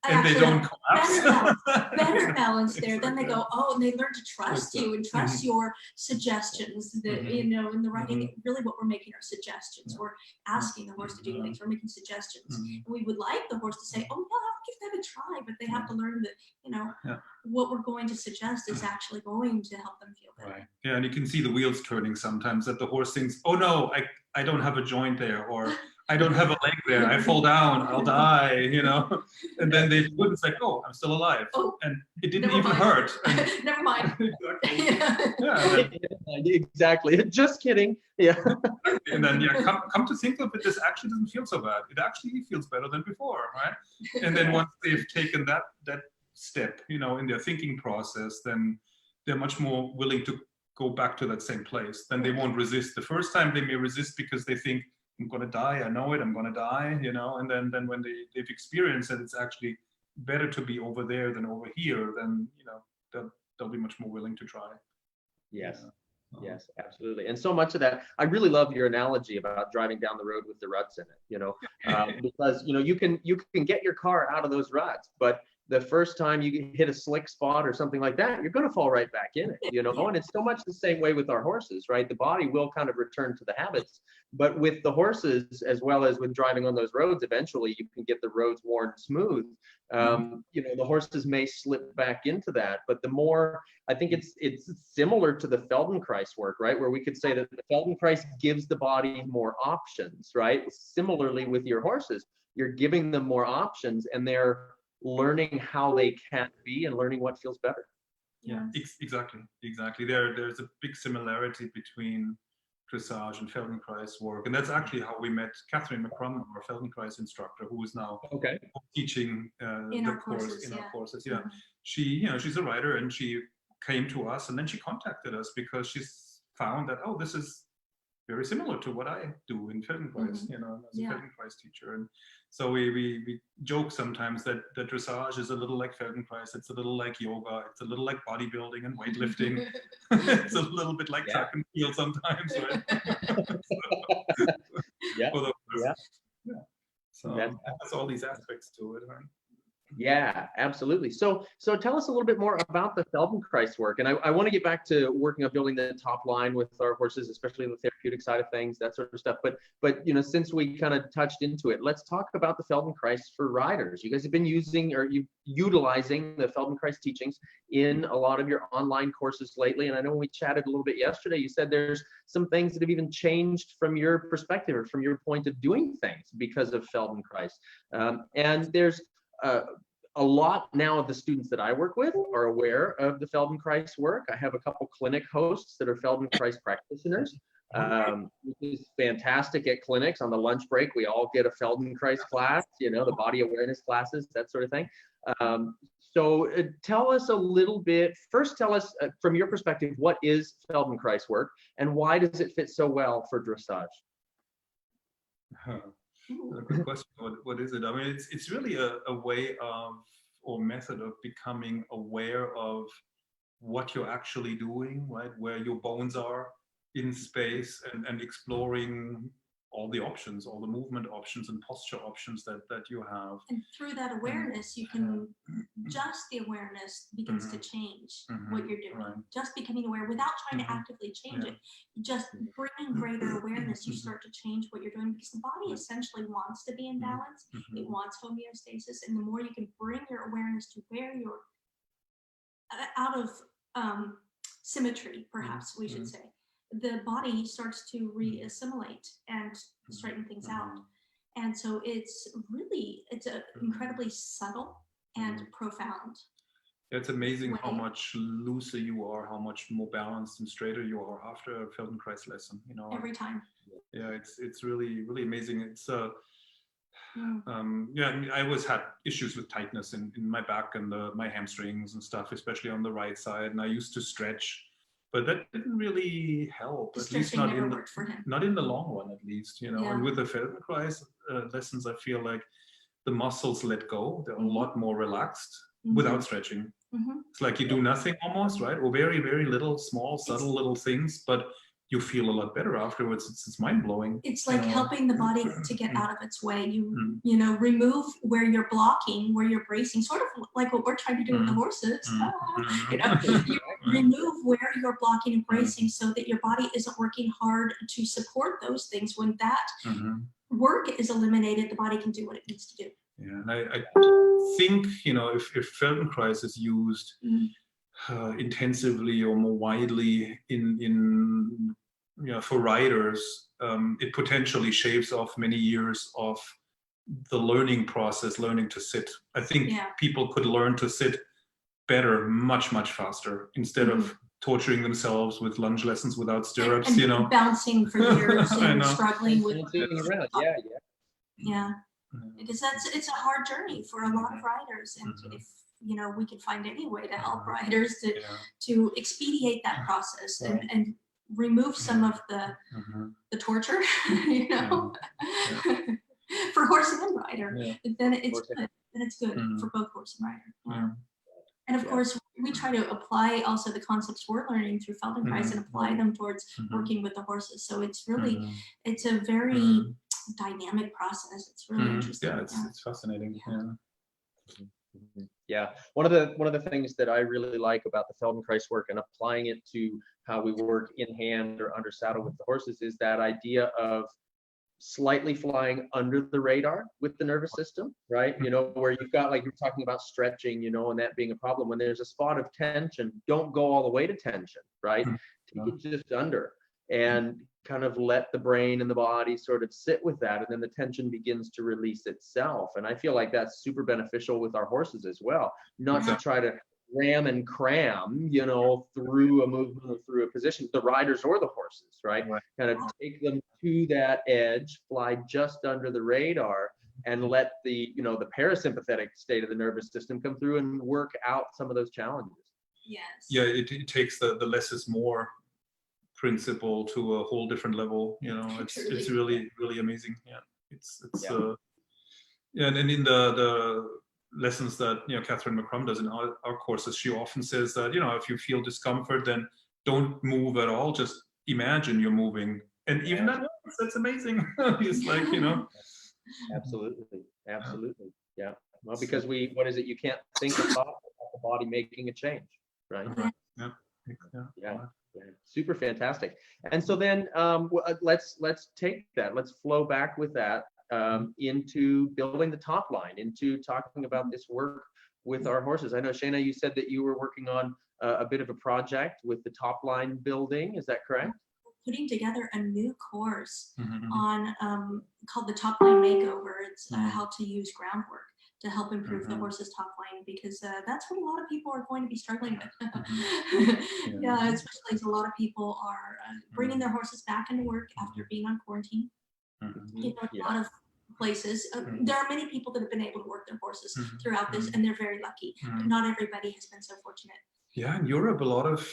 and they don't collapse. Better balance there. Then they go, and they learn to trust you and trust your suggestions. That in the writing, really what we're making are suggestions. We're asking the horse to do things. We're making suggestions. And we would like the horse to say, oh, yeah, I'll give that a try. But they have to learn that, what we're going to suggest is actually going to help them feel better. Right. Yeah, and you can see the wheels turning sometimes, that the horse thinks, oh no, I don't have a joint there, or I don't have a leg there. I fall down, I'll die, And then they do it, it's like, oh, I'm still alive. Oh, and it didn't even hurt. Never mind. Exactly. Just kidding. Yeah. And then come to think of it, this actually doesn't feel so bad. It actually feels better than before, right? And then once they've taken that step, in their thinking process, then they're much more willing to go back to that same place. Then they won't resist. The first time they may resist because they think, I'm going to die, I know it, I'm going to die, and then when they've experienced that it's actually better to be over there than over here, then, they'll be much more willing to try. Yes. Yes, absolutely. And so much of that, I really love your analogy about driving down the road with the ruts in it, because, you can get your car out of those ruts, but the first time you hit a slick spot or something like that, you're going to fall right back in it, you know. And it's so much the same way with our horses, right? The body will kind of return to the habits, but with the horses, as well as with driving on those roads, eventually you can get the roads worn smooth. You know, the horses may slip back into that, but the more, I think it's similar to the Feldenkrais work, right? Where we could say that the Feldenkrais gives the body more options, right? Similarly with your horses, you're giving them more options, and they're learning how they can be and learning what feels better. Yeah, exactly. There's a big similarity between dressage and Feldenkrais work, and that's actually how we met Catherine McCrum, our Feldenkrais instructor, who is now teaching the course in our courses. Yeah, she, you know, she's a writer, and she came to us, and then she contacted us because she's found that, oh, this is very similar to what I do in Feldenkrais, you know, as a Feldenkrais teacher. And so we joke sometimes that dressage is a little like Feldenkrais, it's a little like yoga, it's a little like bodybuilding and weightlifting. It's a little bit like track and field sometimes, right? So that's all these aspects to it, right? Yeah, absolutely. So tell us a little bit more about the Feldenkrais work. And I want to get back to working on building the top line with our horses, especially the therapeutic side of things, that sort of stuff. But you know, since we kind of touched into it, let's talk about the Feldenkrais for riders. You guys have been utilizing the Feldenkrais teachings in a lot of your online courses lately. And I know when we chatted a little bit yesterday, you said there's some things that have even changed from your perspective or from your point of doing things because of Feldenkrais. And there's a lot now of the students that I work with are aware of the Feldenkrais work. I have a couple clinic hosts that are Feldenkrais practitioners, which is fantastic at clinics. On the lunch break, we all get a Feldenkrais class, you know, the body awareness classes, that sort of thing. So tell us a little bit, first tell us from your perspective, what is Feldenkrais work and why does it fit so well for dressage? Good question. What is it? I mean, it's really a way of, or method of becoming aware of what you're actually doing, right? Where your bones are in space, and exploring all the options, all the movement options and posture options that you have. And through that awareness, you can, just the awareness begins to change what you're doing. Right. Just becoming aware without trying to actively change it. Just bringing greater awareness, you start to change what you're doing, because the body essentially wants to be in balance. It wants homeostasis. And the more you can bring your awareness to where you're out of symmetry, perhaps we should say, the body starts to re-assimilate and straighten things out. And so it's incredibly subtle and profound. It's amazing how much looser you are, how much more balanced and straighter you are after a Feldenkrais lesson, you know. Every time. Yeah, it's really amazing. It's I always had issues with tightness in my back and my hamstrings and stuff, especially on the right side, and I used to stretch. But that didn't really help, at least not in the long run, at least, you know. Yeah. And with the Feldenkrais lessons, I feel like the muscles let go. They're a lot more relaxed without stretching. It's like you do nothing almost, right? Or very, very little, small, subtle little things, but you feel a lot better afterwards. It's mind-blowing. It's like helping the body to get out of its way. You know, remove where you're blocking, where you're bracing, sort of like what we're trying to do with the horses. You know, you remove where you're blocking and bracing so that your body isn't working hard to support those things. When that work is eliminated, the body can do what it needs to do. Yeah, and I think, you know, if Feldenkrais is used intensively or more widely in for riders, it potentially shaves off many years of the learning process, learning to sit. I think people could learn to sit better much faster instead of torturing themselves with lunge lessons without stirrups, and you know, bouncing for years and struggling with around. Because it's a hard journey for a lot of riders, and if you know, we can find any way to help riders to expedite that process and remove some of the torture, you know, for horse and rider. Then it's good. Then it's good for both horse and rider. And of course, we try to apply also the concepts we're learning through Feldenkrais and apply them towards working with the horses. So it's really, it's a very dynamic process. It's really interesting. Yeah, it's fascinating. Yeah, one of the things that I really like about the Feldenkrais work and applying it to how we work in hand or under saddle with the horses is that idea of slightly flying under the radar with the nervous system, right? You know, where you've got, like you're talking about stretching, you know, and that being a problem. When there's a spot of tension, don't go all the way to tension, right? Take it just under and kind of let the brain and the body sort of sit with that, and then the tension begins to release itself. And I feel like that's super beneficial with our horses as well, not to try to ram and cram, you know, through a movement or through a position, the riders or the horses, right? Kind of take them to that edge, fly just under the radar, and let the, you know, the parasympathetic state of the nervous system come through and work out some of those challenges. Yes. Yeah, it takes the less is more principle to a whole different level. You know, it's really amazing. Yeah, it's yeah, and in the lessons that, you know, Catherine McCrum does in our courses, she often says that, you know, if you feel discomfort, then don't move at all. Just imagine you're moving, and even that's amazing. It's like, you know. Absolutely. Yeah. Well, because what is it? You can't think of thought without the body making a change, right? Yeah. Super fantastic. And so then let's take that. Let's flow back with that into building the top line, into talking about this work with our horses. I know, Shana, you said that you were working on a bit of a project with the top line building. Is that correct? Putting together a new course on called the Top Line Makeover. It's how to use groundwork to help improve the horse's top line, because that's what a lot of people are going to be struggling with. Yeah, especially as a lot of people are bringing their horses back into work after being on quarantine. You know, a lot of places, there are many people that have been able to work their horses throughout this, and they're very lucky, but not everybody has been so fortunate. Yeah, in Europe, a lot of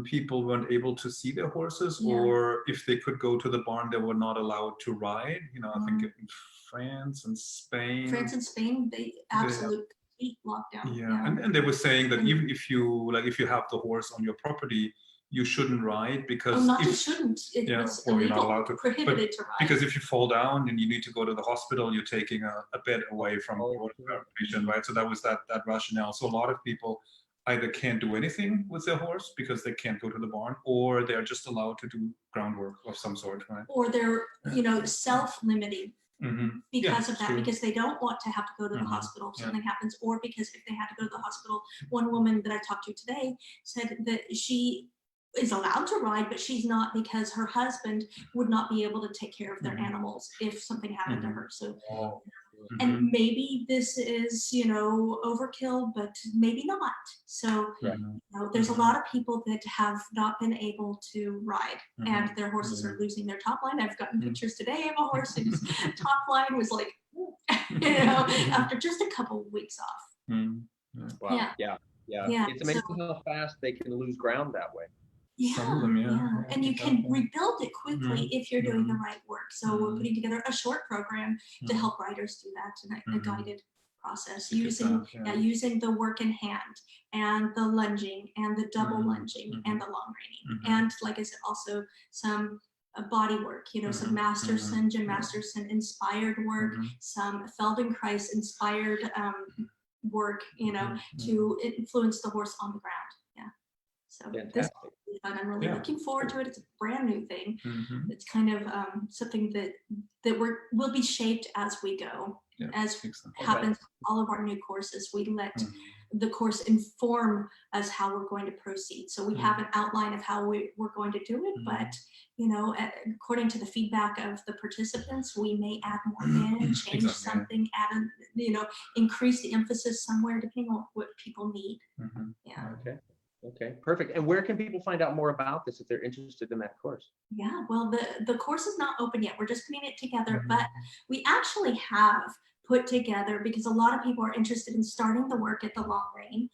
people weren't able to see their horses, or if they could go to the barn, they were not allowed to ride. You know, I think in France and Spain. They absolute complete lockdown. Yeah, and they were saying that even if you have the horse on your property, you shouldn't ride, because shouldn't. It was illegal, you're not allowed to, prohibited to ride. Because if you fall down and you need to go to the hospital, you're taking a bed away from the patient, right? So that was that rationale. So a lot of people either can't do anything with their horse because they can't go to the barn, or they're just allowed to do groundwork of some sort, right? Or they're, you know, self-limiting because of that, because they don't want to have to go to the hospital if something happens, or because if they had to go to the hospital. One woman that I talked to today said that she is allowed to ride, but she's not, because her husband would not be able to take care of their animals if something happened to her. So and maybe this is, you know, overkill, but maybe not. So you know, there's a lot of people that have not been able to ride, and their horses are losing their top line. I've gotten pictures today of a horse whose top line was like, you know, after just a couple of weeks off. Wow. Yeah. It's amazing how fast they can lose ground that way. Some of them, and you can rebuild it quickly if you're doing the right work. So we're putting together a short program to help riders do that, and a guided process using the work in hand, and the lunging, and the double lunging, and the long reining, and like I said, also some body work. You know, some Masterson, Jim Masterson inspired work, some Feldenkrais inspired work. You know, to influence the horse on the ground. So this is fun. I'm really looking forward to it. It's a brand new thing. It's kind of something that will be shaped as we go. As happens with all of our new courses, we let the course inform us how we're going to proceed. So we have an outline of how we're going to do it, but you know, according to the feedback of the participants, we may add more in, change something, you know, increase the emphasis somewhere, depending on what people need. Okay, perfect. And where can people find out more about this if they're interested in that course? Yeah, well, the course is not open yet. We're just putting it together, but we actually have put together, because a lot of people are interested in starting the work at the long rein.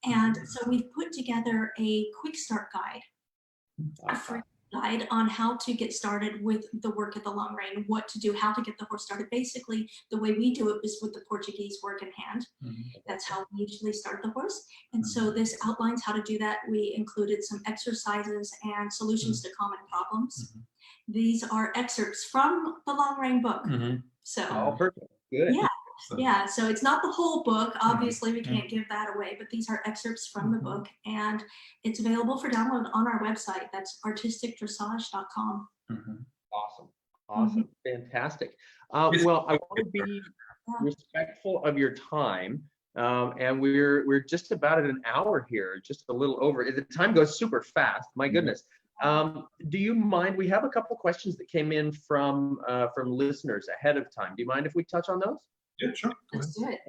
And so we've put together a quick start guide, a free guide on how to get started with the work at the long rein, what to do, how to get the horse started. Basically, the way we do it is with the Portuguese work in hand. That's how we usually start the horse. And so this outlines how to do that. We included some exercises and solutions to common problems. These are excerpts from the long rein book. So perfect. Good. Yeah. So. Yeah, so it's not the whole book. Obviously, we can't give that away, but these are excerpts from the book, and it's available for download on our website. That's artisticdressage.com. Awesome. Fantastic. Well, I want to be respectful of your time. And we're just about at an hour here, just a little over. The time goes super fast. My goodness. Do you mind? We have a couple questions that came in from listeners ahead of time. Do you mind if we touch on those? Yeah, sure. Let's do it.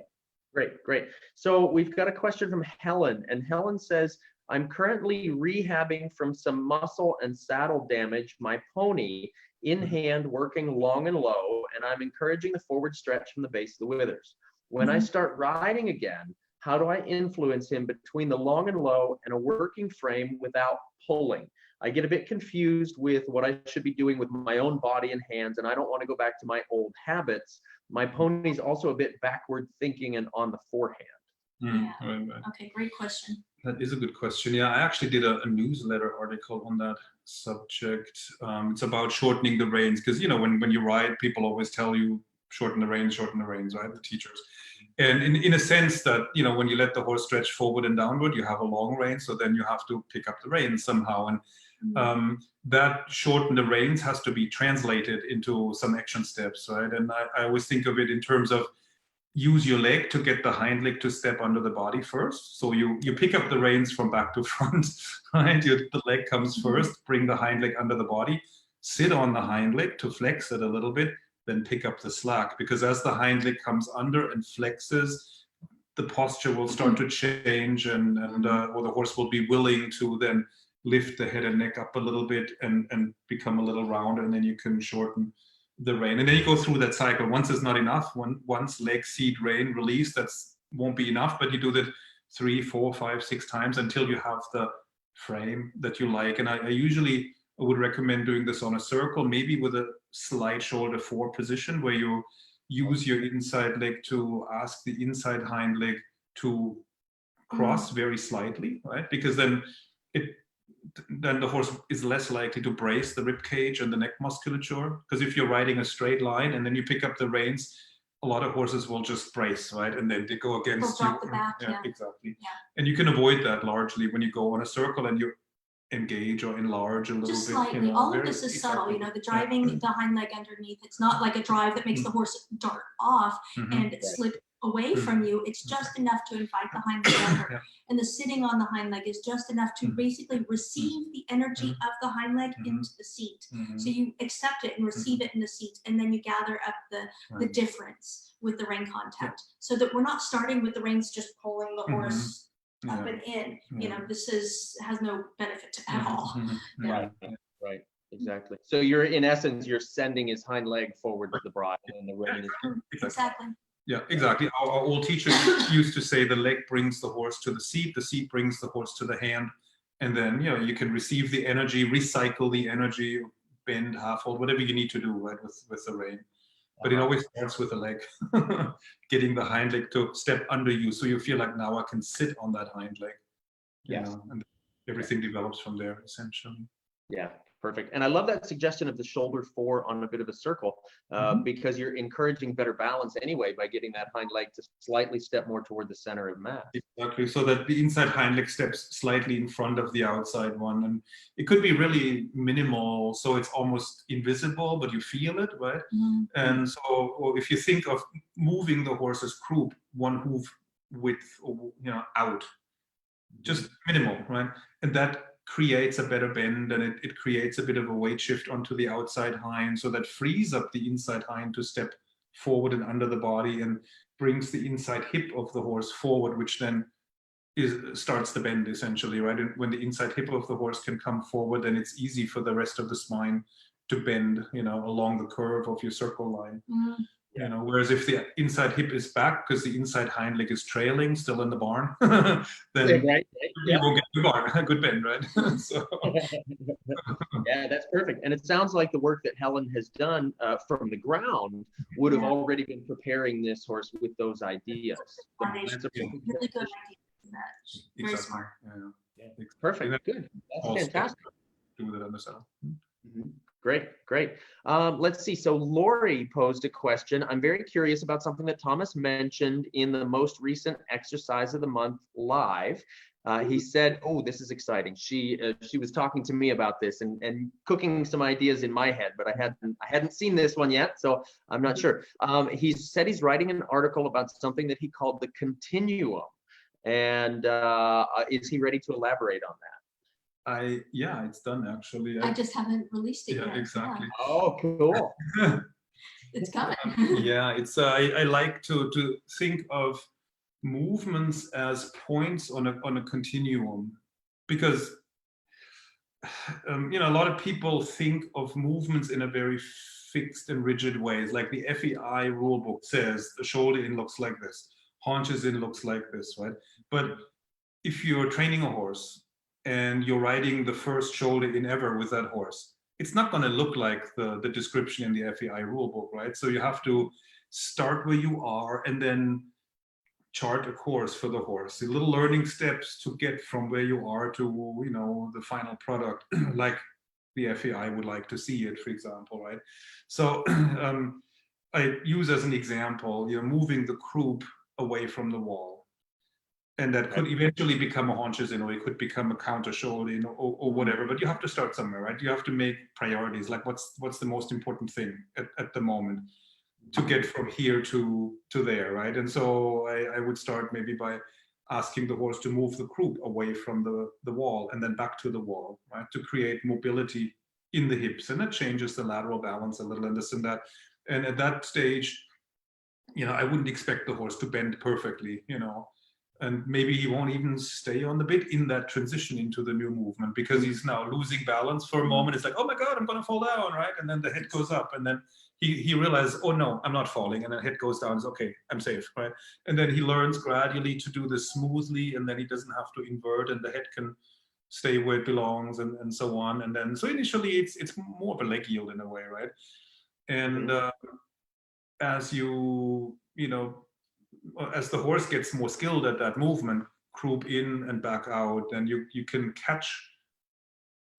Great. So we've got a question from Helen, and Helen says, I'm currently rehabbing from some muscle and saddle damage, my pony in hand working long and low, and I'm encouraging the forward stretch from the base of the withers. When I start riding again, how do I influence him between the long and low and a working frame without pulling? I get a bit confused with what I should be doing with my own body and hands, and I don't want to go back to my old habits. My pony's also a bit backward thinking and on the forehand. Right. Okay, great question. That is a good question. Yeah, I actually did a newsletter article on that subject. It's about shortening the reins, because when you ride, people always tell you shorten the reins, right? The teachers. And in a sense that, when you let the horse stretch forward and downward, you have a long rein, so then you have to pick up the reins somehow. And that shorten the reins has to be translated into some action steps, right? And I always think of it in terms of use your leg to get the hind leg to step under the body first. So you pick up the reins from back to front, right? The leg comes first, bring the hind leg under the body, sit on the hind leg to flex it a little bit, then pick up the slack, because as the hind leg comes under and flexes, the posture will start to change, and or the horse will be willing to then lift the head and neck up a little bit and become a little rounder, and then you can shorten the rein. And then you go through that cycle. Once is not enough. Once leg, seat, rein, release, that's won't be enough, but you do that 3, 4, 5, 6 times until you have the frame that you like. And I usually would recommend doing this on a circle, maybe with a slight shoulder 4 position, where you use your inside leg to ask the inside hind leg to cross very slightly, right? Because then the horse is less likely to brace the rib cage and the neck musculature. Because if you're riding a straight line and then you pick up the reins, a lot of horses will just brace, right? And then they go against you. The back, Exactly. Yeah. And you can avoid that largely when you go on a circle and you engage or enlarge a little Just bit. slightly. All of this is subtle. The driving the hind leg underneath. It's not like a drive that makes the horse dart off and slip away from you. It's just enough to invite the hind leg under. And the sitting on the hind leg is just enough to basically receive the energy of the hind leg into the seat. So you accept it and receive it in the seat, and then you gather up the difference with the rein contact, so that we're not starting with the reins just pulling the horse up and in. This has no benefit at all. Right. Exactly. So you're sending his hind leg forward to the bridle, and the rein is Exactly. Yeah, exactly. Our old teachers used to say the leg brings the horse to the seat brings the horse to the hand, and then you can receive the energy, recycle the energy, bend, half hold, whatever you need to do, right, with the rein. But it always starts with the leg, getting the hind leg to step under you, so you feel like now I can sit on that hind leg. And everything develops from there, essentially. Yeah, perfect. And I love that suggestion of the shoulder 4 on a bit of a circle, because you're encouraging better balance anyway by getting that hind leg to slightly step more toward the center of mass. Exactly, so that the inside hind leg steps slightly in front of the outside one. And it could be really minimal, so it's almost invisible, but you feel it, right? And so if you think of moving the horse's croup 1 hoof width, out, just minimal, right? And that creates a better bend, and it creates a bit of a weight shift onto the outside hind, so that frees up the inside hind to step forward and under the body, and brings the inside hip of the horse forward, which then starts the bend, essentially, right? And when the inside hip of the horse can come forward, then it's easy for the rest of the spine to bend, along the curve of your circle line. Whereas if the inside hip is back because the inside hind leg is trailing, still in the barn, then you will get the barn, a good bend, right? So. Yeah, that's perfect. And it sounds like the work that Helen has done from the ground would have already been preparing this horse with those ideas. That's a really good idea. Very smart. Perfect. Good. That's fantastic. Do that on the saddle. Great, great. Let's see. So Lori posed a question. I'm very curious about something that Thomas mentioned in the most recent Exercise of the Month live. He said, "Oh, this is exciting." She was talking to me about this and cooking some ideas in my head, but I hadn't seen this one yet, so I'm not sure. He said he's writing an article about something that he called the continuum, and is he ready to elaborate on that? Yeah, it's done actually. I just haven't released it yet. Yeah, exactly. Yeah. Oh, cool. It's coming. Yeah, it's I like to think of movements as points on a continuum, because you know, a lot of people think of movements in a very fixed and rigid ways. Like the FEI rulebook says, the shoulder in looks like this, haunches in looks like this, right? But if you're training a horse and you're riding the first shoulder in ever with that horse, it's not going to look like the description in the FEI rulebook, right? So you have to start where you are and then chart a course for the horse, the little learning steps to get from where you are to, you know, the final product, like the FEI would like to see it, for example, right? So I use as an example, you're moving the croup away from the wall. And that could eventually become a haunches in, or it could become a counter shoulder in, or whatever. But you have to start somewhere, right? You have to make priorities. Like what's the most important thing at the moment to get from here to there, right? And so I would start maybe by asking the horse to move the croup away from the wall and then back to the wall, right? To create mobility in the hips, and that changes the lateral balance a little and this and that. And at that stage, you know, I wouldn't expect the horse to bend perfectly, you know. And maybe he won't even stay on the bit in that transition into the new movement, because he's now losing balance for a moment. It's like, oh my God, I'm going to fall down, right? And then the head goes up, and then he realizes, oh no, I'm not falling. And then head goes down, it's okay, I'm safe, right? And then he learns gradually to do this smoothly, and then he doesn't have to invert, and the head can stay where it belongs, and so on. And then, so initially it's more of a leg yield in a way, right? And as you know, as the horse gets more skilled at that movement, croup in and back out, then you can catch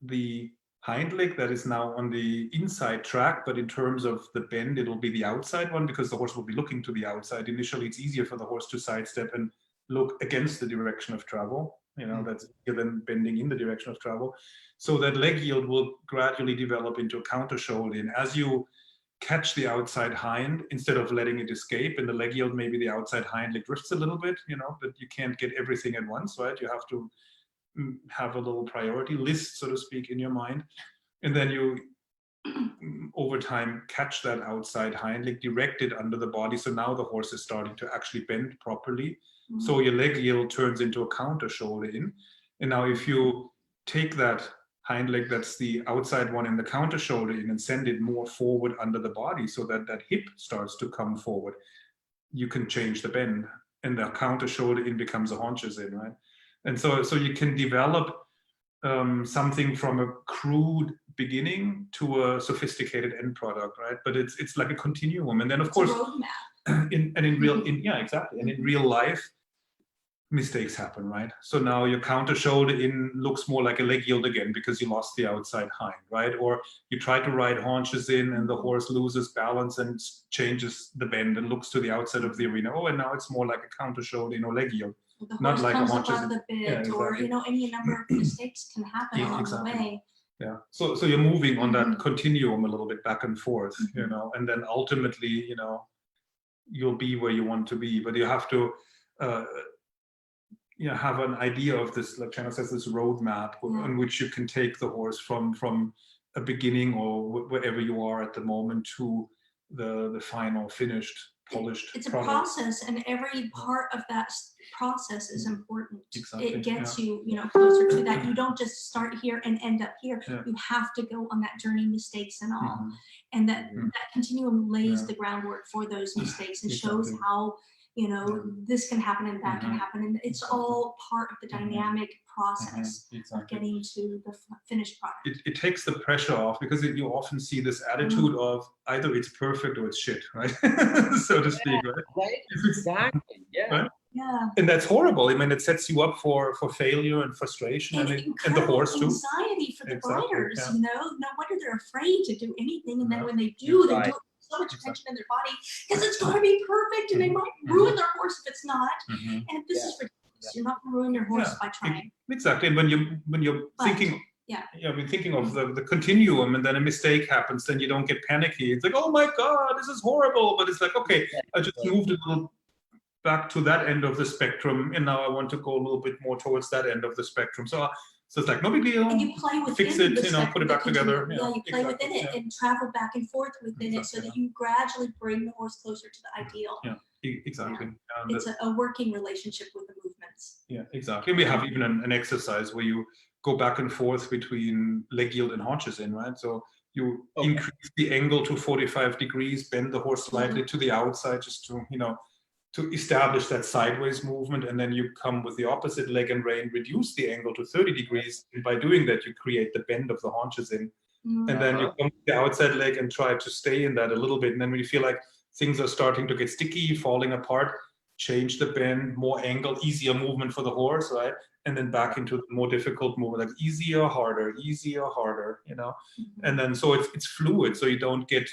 the hind leg that is now on the inside track, but in terms of the bend, it'll be the outside one, because the horse will be looking to the outside. Initially, it's easier for the horse to sidestep and look against the direction of travel. You know, that's easier than bending in the direction of travel. So that leg yield will gradually develop into a counter shoulder. And as you catch the outside hind instead of letting it escape, and the leg yield, maybe the outside hind leg drifts a little bit, you know, but you can't get everything at once, right? You have to have a little priority list, so to speak, in your mind. And then you, over time, catch that outside hind leg, direct it under the body. So now the horse is starting to actually bend properly. So your leg yield turns into a counter shoulder in. And now if you take that hind leg, that's the outside one in the counter shoulder in, and send it more forward under the body so that that hip starts to come forward, you can change the bend, and the counter shoulder in becomes a haunches in, right? And so you can develop something from a crude beginning to a sophisticated end product, right? But it's like a continuum. And then of course, in real life, mistakes happen, right? So now your counter shoulder in looks more like a leg yield again because you lost the outside hind, right? Or you try to ride haunches in and the horse loses balance and changes the bend and looks to the outside of the arena. Oh, and now it's more like a counter shoulder in or leg yield. The Not horse like comes a up haunches out of the bit, yeah, exactly. or you know, any number of mistakes can happen along exactly. the way. Yeah, so you're moving on that continuum a little bit back and forth, you know, and then ultimately, you know, you'll be where you want to be, but you have to you know, have an idea of this, like Shana says, this roadmap on which you can take the horse from a beginning or wherever you are at the moment to the final finished, polished It's a product. process, and every part of that process is important. Exactly. It gets you, you know, closer to that. You don't just start here and end up here. You have to go on that journey, mistakes and all, and that continuum lays the groundwork for those mistakes and shows how, you know, this can happen and that can happen, and it's all part of the dynamic process of getting to the finished product. It takes the pressure off, because you often see this attitude of either it's perfect or it's shit, right? So to speak, right? Right. Exactly. Yeah. Right? Yeah. And that's horrible. I mean, it sets you up for failure and frustration, and the horse too. Anxiety for the riders, yeah. you know. No wonder they're afraid to do anything, and then when they do, they do it with so much tension in their body because it's going to be perfect, and they might ruin their horse if it's not. And this is ridiculous. You're not going to ruin your horse by trying. Exactly. And when you're thinking. Yeah, I mean, thinking of the continuum, and then a mistake happens, then you don't get panicky. It's like, oh my God, this is horrible. But it's like, okay, I just moved a little back to that end of the spectrum, and now I want to go a little bit more towards that end of the spectrum. So it's like, no big deal. And you play within fix it, the put it back together. Yeah, you play within it and travel back and forth within it so that you gradually bring the horse closer to the ideal. Yeah, exactly. Yeah. It's a working relationship with the movements. Yeah, exactly. And we have even an exercise where you go back and forth between leg yield and haunches in, right? So you increase the angle to 45 degrees, bend the horse slightly to the outside just to, to establish that sideways movement. And then you come with the opposite leg and rein, reduce the angle to 30 degrees. And by doing that, you create the bend of the haunches in. And then you come to the outside leg and try to stay in that a little bit. And then when you feel like things are starting to get sticky, falling apart, change the bend, more angle, easier movement for the horse, right? And then back into the more difficult movement, like easier, harder, And then so it's fluid, so you don't get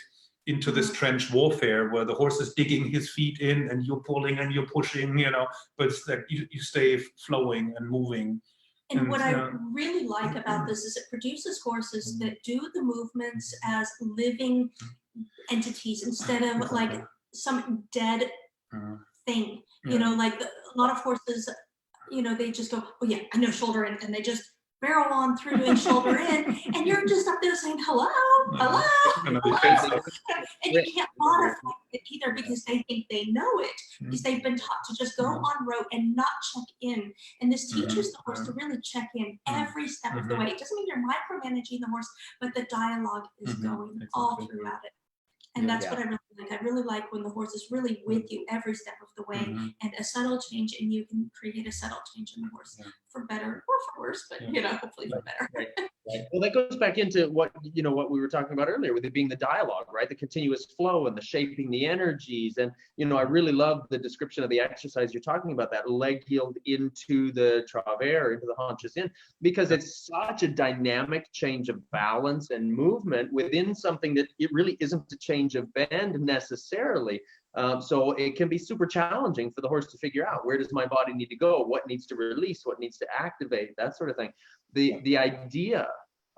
into this trench warfare where the horse is digging his feet in and you're pulling and you're pushing, but it's like you stay flowing and moving. And what I really like about this is it produces horses that do the movements as living entities instead of like some dead thing. Like a lot of horses, they just go, oh yeah, I know shoulder in, and they just barrel on through doing shoulder in, and you're just up there saying hello, and you can't modify it either because they think they know it, because they've been taught to just go on rote and not check in. And this teaches the horse to really check in every step of the way. It doesn't mean you're micromanaging the horse, but the dialogue is going all throughout it. And that's what I really like. I really like when the horse is really with you every step of the way, and a subtle change, and you can create a subtle change in the horse for better or for worse, but hopefully for better. Right. Well, that goes back into what we were talking about earlier, with it being the dialogue, right? The continuous flow and the shaping the energies. And I really love the description of the exercise you're talking about, that leg yield into the travers, into the haunches in, because it's such a dynamic change of balance and movement within something that it really isn't a change of bend necessarily. So it can be super challenging for the horse to figure out, where does my body need to go, what needs to release, what needs to activate, that sort of thing. The idea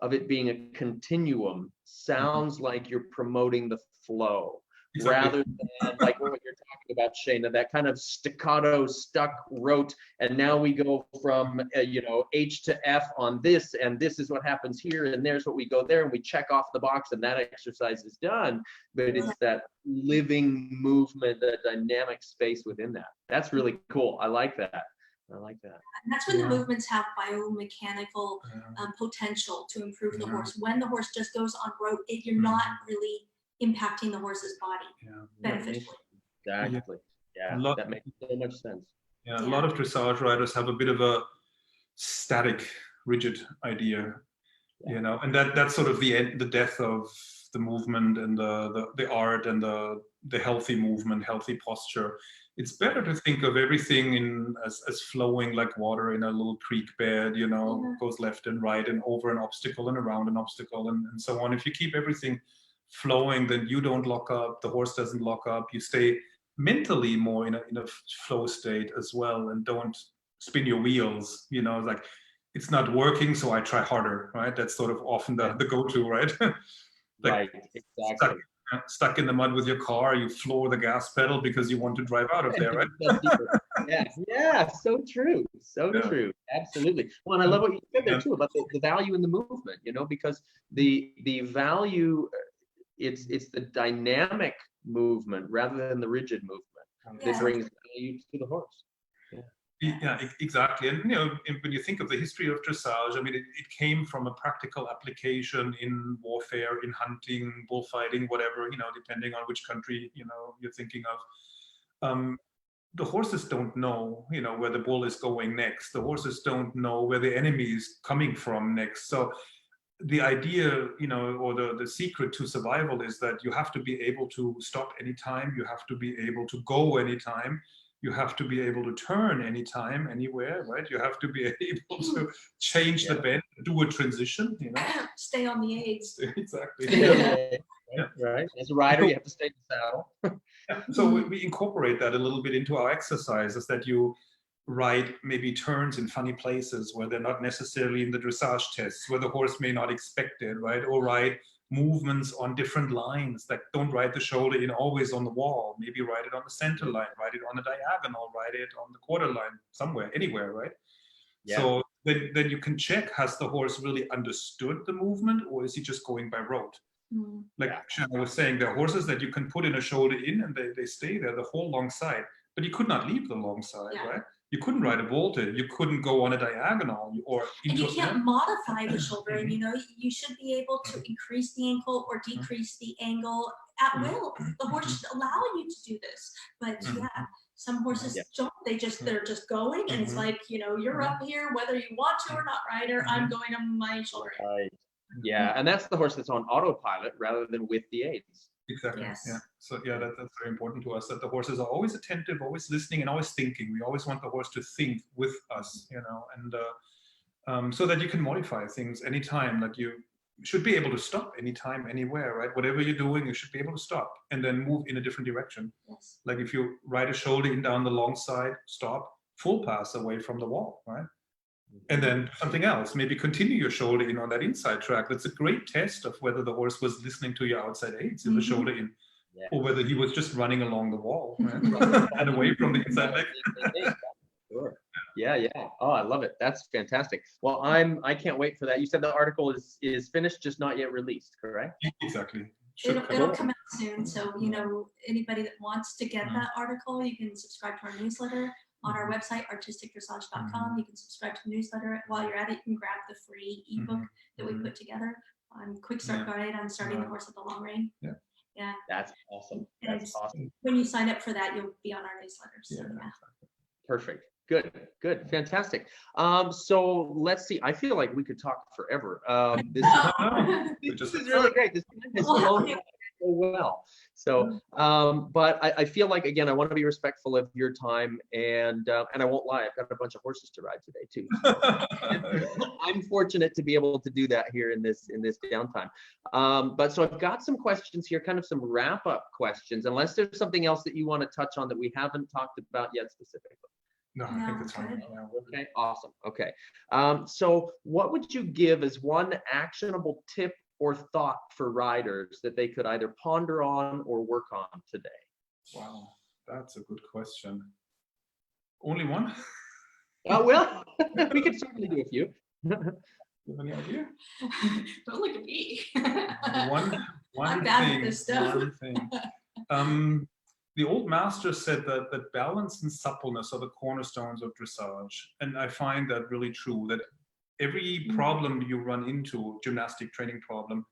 of it being a continuum sounds like you're promoting the flow, rather than like what you're talking about, Shana, that kind of staccato, stuck rote, and now we go from H to F on this, and this is what happens here, and there's what we go there, and we check off the box, and that exercise is done. But it's that living movement, that dynamic space within that. That's really cool. I like that. And that's when the movements have biomechanical potential to improve the horse. When the horse just goes on rote, you're not really impacting the horse's body beneficially. Exactly. Yeah, that makes so much sense. Yeah, a lot of dressage riders have a bit of a static, rigid idea, and that's sort of the death of the movement and the art and the healthy movement, healthy posture. It's better to think of everything as flowing like water in a little creek bed, goes left and right and over an obstacle and around an obstacle and so on. If you keep everything flowing, then you don't lock up, the horse doesn't lock up, you stay mentally more in a flow state as well, and don't spin your wheels, like it's not working, so I try harder, right? That's sort of often the go-to, right? Right, exactly. Stuck in the mud with your car, you floor the gas pedal because you want to drive out of there, right? Yeah, so true, true, absolutely. Well, and I love what you said there too about the value in the movement, because the value, it's the dynamic movement rather than the rigid movement that brings value to the horse. Yeah, exactly. And when you think of the history of dressage, I mean, it came from a practical application in warfare, in hunting, bullfighting, whatever, depending on which country you're thinking of. The horses don't know, where the bull is going next. The horses don't know where the enemy is coming from next. So the idea, or the secret to survival is that you have to be able to stop anytime. You have to be able to go anytime. You have to be able to turn anytime, anywhere, right? You have to be able to change the bend, do a transition, you know. Stay on the aids. Exactly. Right. As a rider, you have to stay in the saddle. So we incorporate that a little bit into our exercises, that you ride maybe turns in funny places where they're not necessarily in the dressage tests, where the horse may not expect it, right? Or ride movements on different lines, that don't ride the shoulder in always on the wall. Maybe ride it on the center line, ride it on a diagonal, ride it on the quarter line, somewhere, anywhere, right? Yeah. So then you can check, has the horse really understood the movement, or is he just going by rote? Like Shana was saying, there are horses that you can put in a shoulder in and they stay there the whole long side, but you could not leave the long side, right? You couldn't ride a vaulted, you couldn't go on a diagonal, or and you can't modify the shoulder. And you know, you should be able to increase the ankle or decrease the angle at will. The horse should allow you to do this. But some horses don't. They're just going, and it's like, you know, you're up here whether you want to or not, rider. I'm going on my shoulder. Yeah, and that's the horse that's on autopilot rather than with the aids. Exactly. Yeah. So that's very important to us, that the horses are always attentive, always listening, and always thinking. We always want the horse to think with us, you know, and so that you can modify things anytime. That you should be able to stop anytime, anywhere, right? Whatever you're doing, you should be able to stop and then move in a different direction. Yes. Like if you ride a shoulder in down the long side, stop, full pass away from the wall, right? And then something else, maybe continue your shoulder in on that inside track. That's a great test of whether the horse was listening to your outside aids in the shoulder in, or whether he was just running along the wall, right? And away from the inside leg. Sure. Yeah. Oh, I love it. That's fantastic. Well, I can't wait for that. You said the article is finished, just not yet released, correct? Exactly. It'll come out soon. So, you know, anybody that wants to get that article, you can subscribe to our newsletter on our website, artisticdressage.com. You can subscribe to the newsletter. While you're at it, you can grab the free ebook that we put together on Quick Start Guide on Starting the Horse at the Long Rein. Yeah. That's awesome. That's awesome. When you sign up for that, you'll be on our newsletter. So, Perfect. Good. Fantastic. So let's see. I feel like we could talk forever. This is really great. This is so well. So, but I feel like, again, I want to be respectful of your time, and I won't lie, I've got a bunch of horses to ride today too. So I'm fortunate to be able to do that here in this downtime. But so I've got some questions here, kind of some wrap up questions, unless there's something else that you want to touch on that we haven't talked about yet specifically. No, I think that's fine. Okay, awesome. Okay. So what would you give as one actionable tip or thought for riders that they could either ponder on or work on today? Wow, that's a good question. Only one? Well, we could certainly do a few. You have any idea? Don't look at me. One I'm bad at this stuff. One thing. The old master said that balance and suppleness are the cornerstones of dressage. And I find that really true, that every problem you run into, gymnastic training problem,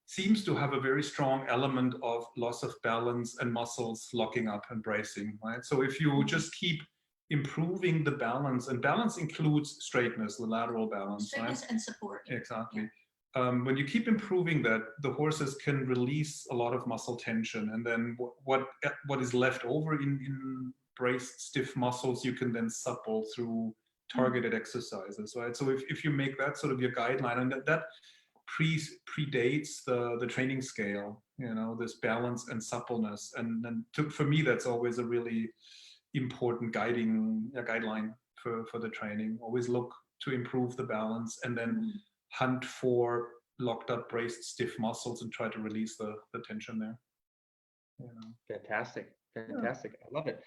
seems to have a very strong element of loss of balance and muscles locking up and bracing, right? So if you just keep improving the balance, and balance includes straightness, the lateral balance, straightness, right? And support. Exactly. When you keep improving that, the horses can release a lot of muscle tension, and then what is left over in braced stiff muscles, you can then supple through targeted exercises, right? So if you make that sort of your guideline, and that predates the training scale, you know, this balance and suppleness, and for me, that's always a really important guideline for the training. Always look to improve the balance, and then hunt for locked up, braced, stiff muscles and try to release the tension there. You know. Fantastic. I love it.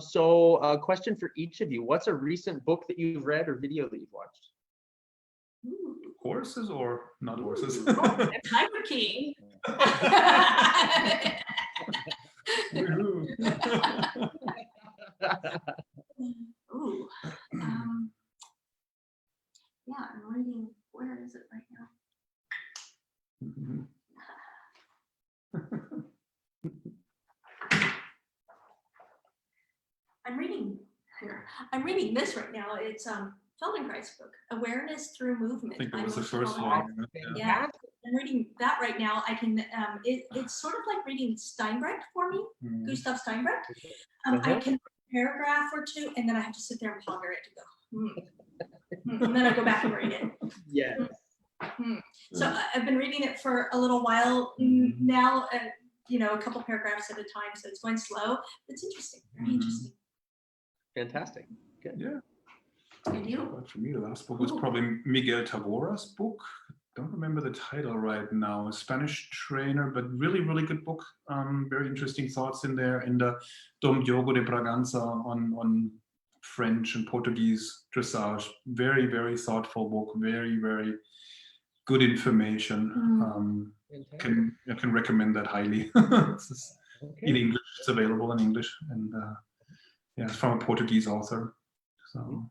So a question for each of you. What's a recent book that you've read or video that you've watched? Horses or not horses? Tiger King. Ooh. Yeah, I'm reading. Where is it right now? I'm reading this right now. It's Feldenkrais book, Awareness Through Movement. I think it was the first one. Yeah. I'm reading that right now. I can, it's sort of like reading Steinbeck for me, Gustav Steinbeck. I can read a paragraph or two, and then I have to sit there and ponder it and go, and then I go back and read it. Yes. So I've been reading it for a little while now, you know, a couple paragraphs at a time, so it's going slow. It's interesting, very interesting. Fantastic. Good. Yeah. And you? But for me, the last book was probably Miguel Tavora's book. Don't remember the title right now. A Spanish trainer, but really, really good book. Very interesting thoughts in there. And Dom Diogo de Braganza on French and Portuguese dressage. Very, very thoughtful book. Very, very good information. I can recommend that highly. In English, it's available in English, and yeah, it's from a Portuguese author. So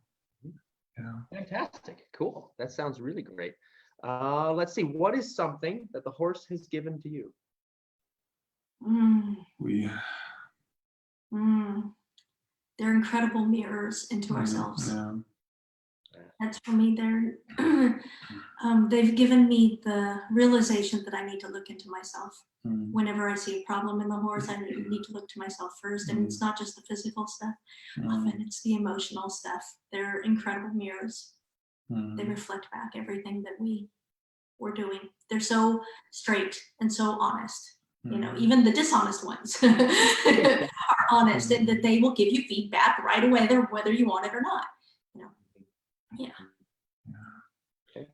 yeah. Fantastic. Cool. That sounds really great. Let's see. What is something that the horse has given to you? They're incredible mirrors into ourselves. Yeah. That's for me. They've given me the realization that I need to look into myself. Whenever I see a problem in the horse, I need to look to myself first. And it's not just the physical stuff. Often it's the emotional stuff. They're incredible mirrors. They reflect back everything that we're doing. They're so straight and so honest. You know, even the dishonest ones are honest, and that they will give you feedback right away, whether you want it or not. You know, yeah.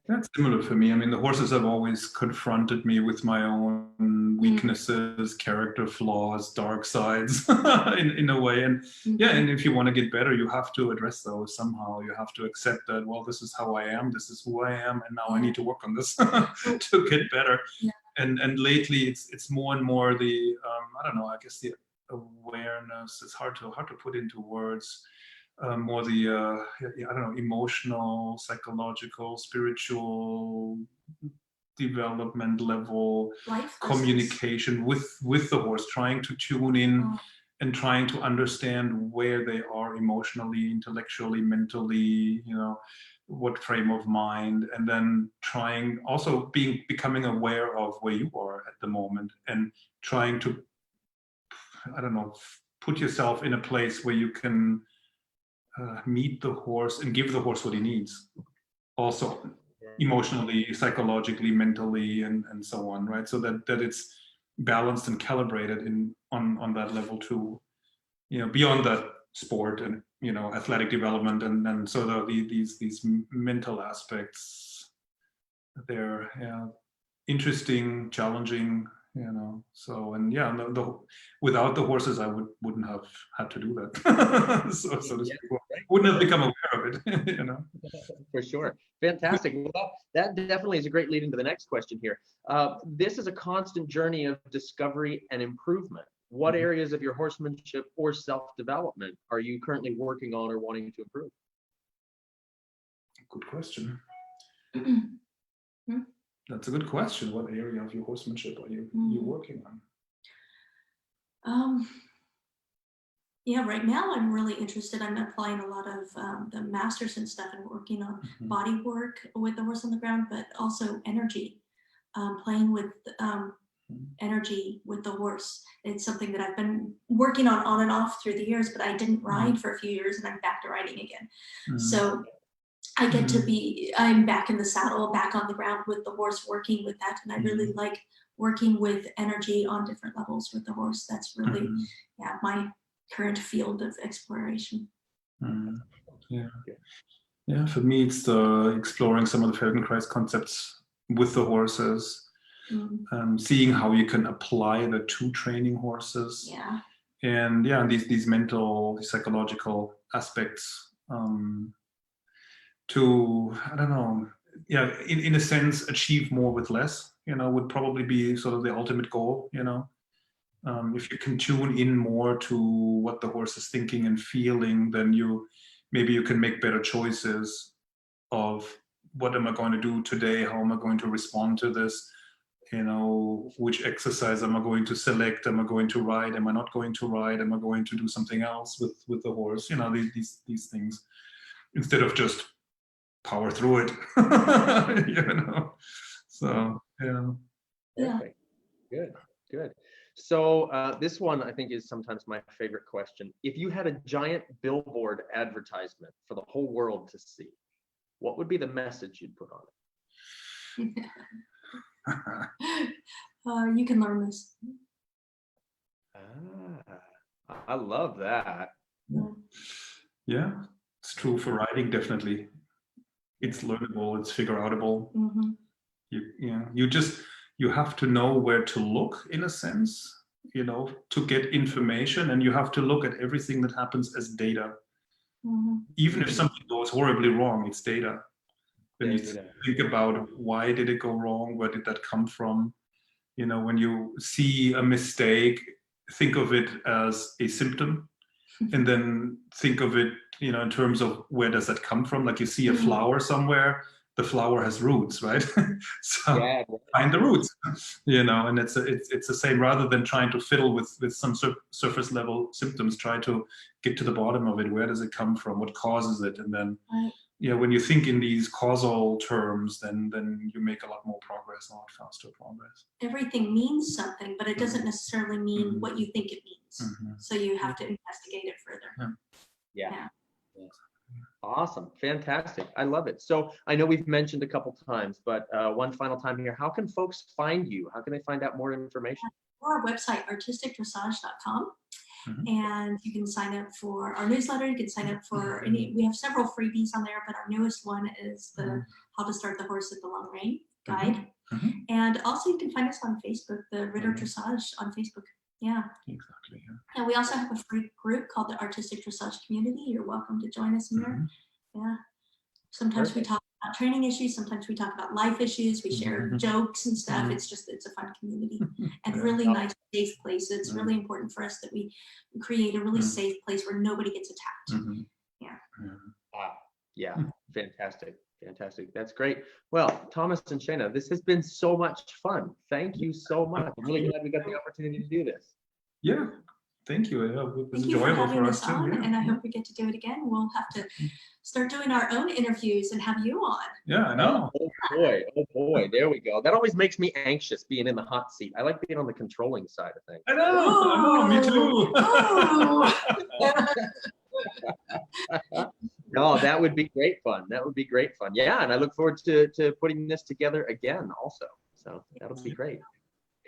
That's similar for me. I mean, the horses have always confronted me with my own weaknesses, character flaws, dark sides in a way. And yeah, and if you want to get better, you have to address those somehow. You have to accept that, well, this is how I am, this is who I am, and now I need to work on this to get better. Yeah. And lately it's more and more the, I don't know, I guess the awareness, it's hard to put into words. More the I don't know, emotional, psychological, spiritual development level communication with the horse, trying to tune in and trying to understand where they are emotionally, intellectually, mentally, you know, what frame of mind, and then trying also becoming aware of where you are at the moment and trying to, I don't know, put yourself in a place where you can meet the horse and give the horse what he needs, also emotionally, psychologically, mentally, and so on, right? So that it's balanced and calibrated on that level too, you know, beyond that sport and, you know, athletic development, and so these mental aspects, they're interesting, challenging, you know. So, and yeah, without the horses, I wouldn't have had to do that. so to speak, wouldn't have become aware of it, you know. For sure. Fantastic. Well, that definitely is a great lead into the next question here. This is a constant journey of discovery and improvement. What areas of your horsemanship or self-development are you currently working on or wanting to improve? Good question. That's a good question. What area of your horsemanship are you working on? Yeah, right now I'm really interested. I'm applying a lot of the masters and stuff and working on body work with the horse on the ground, but also energy, playing with energy with the horse. It's something that I've been working on and off through the years, but I didn't ride for a few years and I'm back to riding again. So I get to I'm back in the saddle, back on the ground with the horse, working with that. And I really like working with energy on different levels with the horse. That's really, my current field of exploration. Yeah, for me, it's exploring some of the Feldenkrais concepts with the horses, seeing how you can apply the to training horses. And these mental, psychological aspects to, I don't know, in a sense, achieve more with less, you know, would probably be sort of the ultimate goal, you know. If you can tune in more to what the horse is thinking and feeling, then maybe you can make better choices of what am I going to do today? How am I going to respond to this? You know, which exercise am I going to select? Am I going to ride? Am I not going to ride? Am I going to do something else with the horse? You know, these things, instead of just power through it, you know. So yeah. Perfect. Good, good. So this one I think is sometimes my favorite question. If you had a giant billboard advertisement for the whole world to see, what would be the message you'd put on it? You can learn this. I love that. Yeah, it's true for writing, definitely. It's learnable, it's figure outable. Mm-hmm. You have to know where to look, in a sense, to get information, and you have to look at everything that happens as data. Mm-hmm. Even if something goes horribly wrong, it's data. Then you think about, why did it go wrong? Where did that come from? When you see a mistake, think of it as a symptom, and then think of it, in terms of where does that come from? Like you see a flower somewhere, the flower has roots, right? So find the roots, and it's the same. Rather than trying to fiddle with some surface level symptoms, try to get to the bottom of it. Where does it come from? What causes it? And then, when you think in these causal terms, then you make a lot more progress, a lot faster progress. Everything means something, but it doesn't necessarily mean what you think it means. So you have to investigate it further. Yeah. Awesome. Fantastic. I love it. So I know we've mentioned a couple times, but one final time here, how can folks find you? How can they find out more information? Our website, artisticdressage.com. And you can sign up for our newsletter. You can sign up for we have several freebies on there, but our newest one is the How to Start the Horse at the Long Rein guide. And also you can find us on Facebook, the Ritter Dressage on Facebook. Yeah. Exactly. Yeah. And we also have a free group called the Artistic Dressage Community. You're welcome to join us in there. Yeah. Sometimes we talk about training issues. Sometimes we talk about life issues. We share jokes and stuff. It's a fun community and really nice, safe place. It's really important for us that we create a really safe place where nobody gets attacked. Yeah. Wow. Yeah. Fantastic. Fantastic. That's great. Well, Thomas and Shana, this has been so much fun. Thank you so much. I'm really glad we got the opportunity to do this. Yeah. Thank you. It was Thank you for enjoyable having for us us too. on, Yeah. and I hope we get to do it again. We'll have to start doing our own interviews and have you on. Yeah, I know. Oh boy. Oh boy. There we go. That always makes me anxious being in the hot seat. I like being on the controlling side of things. I know, me too. No, that would be great fun. That would be great fun. Yeah, and I look forward to putting this together again also. So that'll be great.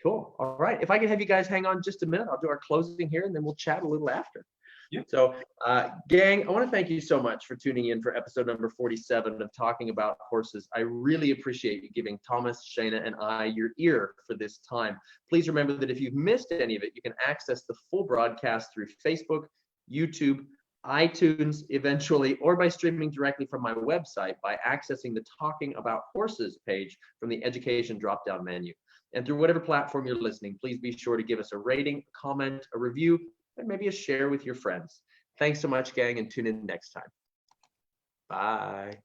Cool. All right. If I could have you guys hang on just a minute, I'll do our closing here and then we'll chat a little after. Yep. So gang, I want to thank you so much for tuning in for episode number 47 of Talking About Horses. I really appreciate you giving Thomas, Shana, and I your ear for this time. Please remember that if you've missed any of it, you can access the full broadcast through Facebook, YouTube, iTunes eventually, or by streaming directly from my website by accessing the Talking About Horses page from the education drop-down menu. And through whatever platform you're listening, please be sure to give us a rating, a comment, a review, and maybe a share with your friends. Thanks so much, gang, and tune in next time. Bye.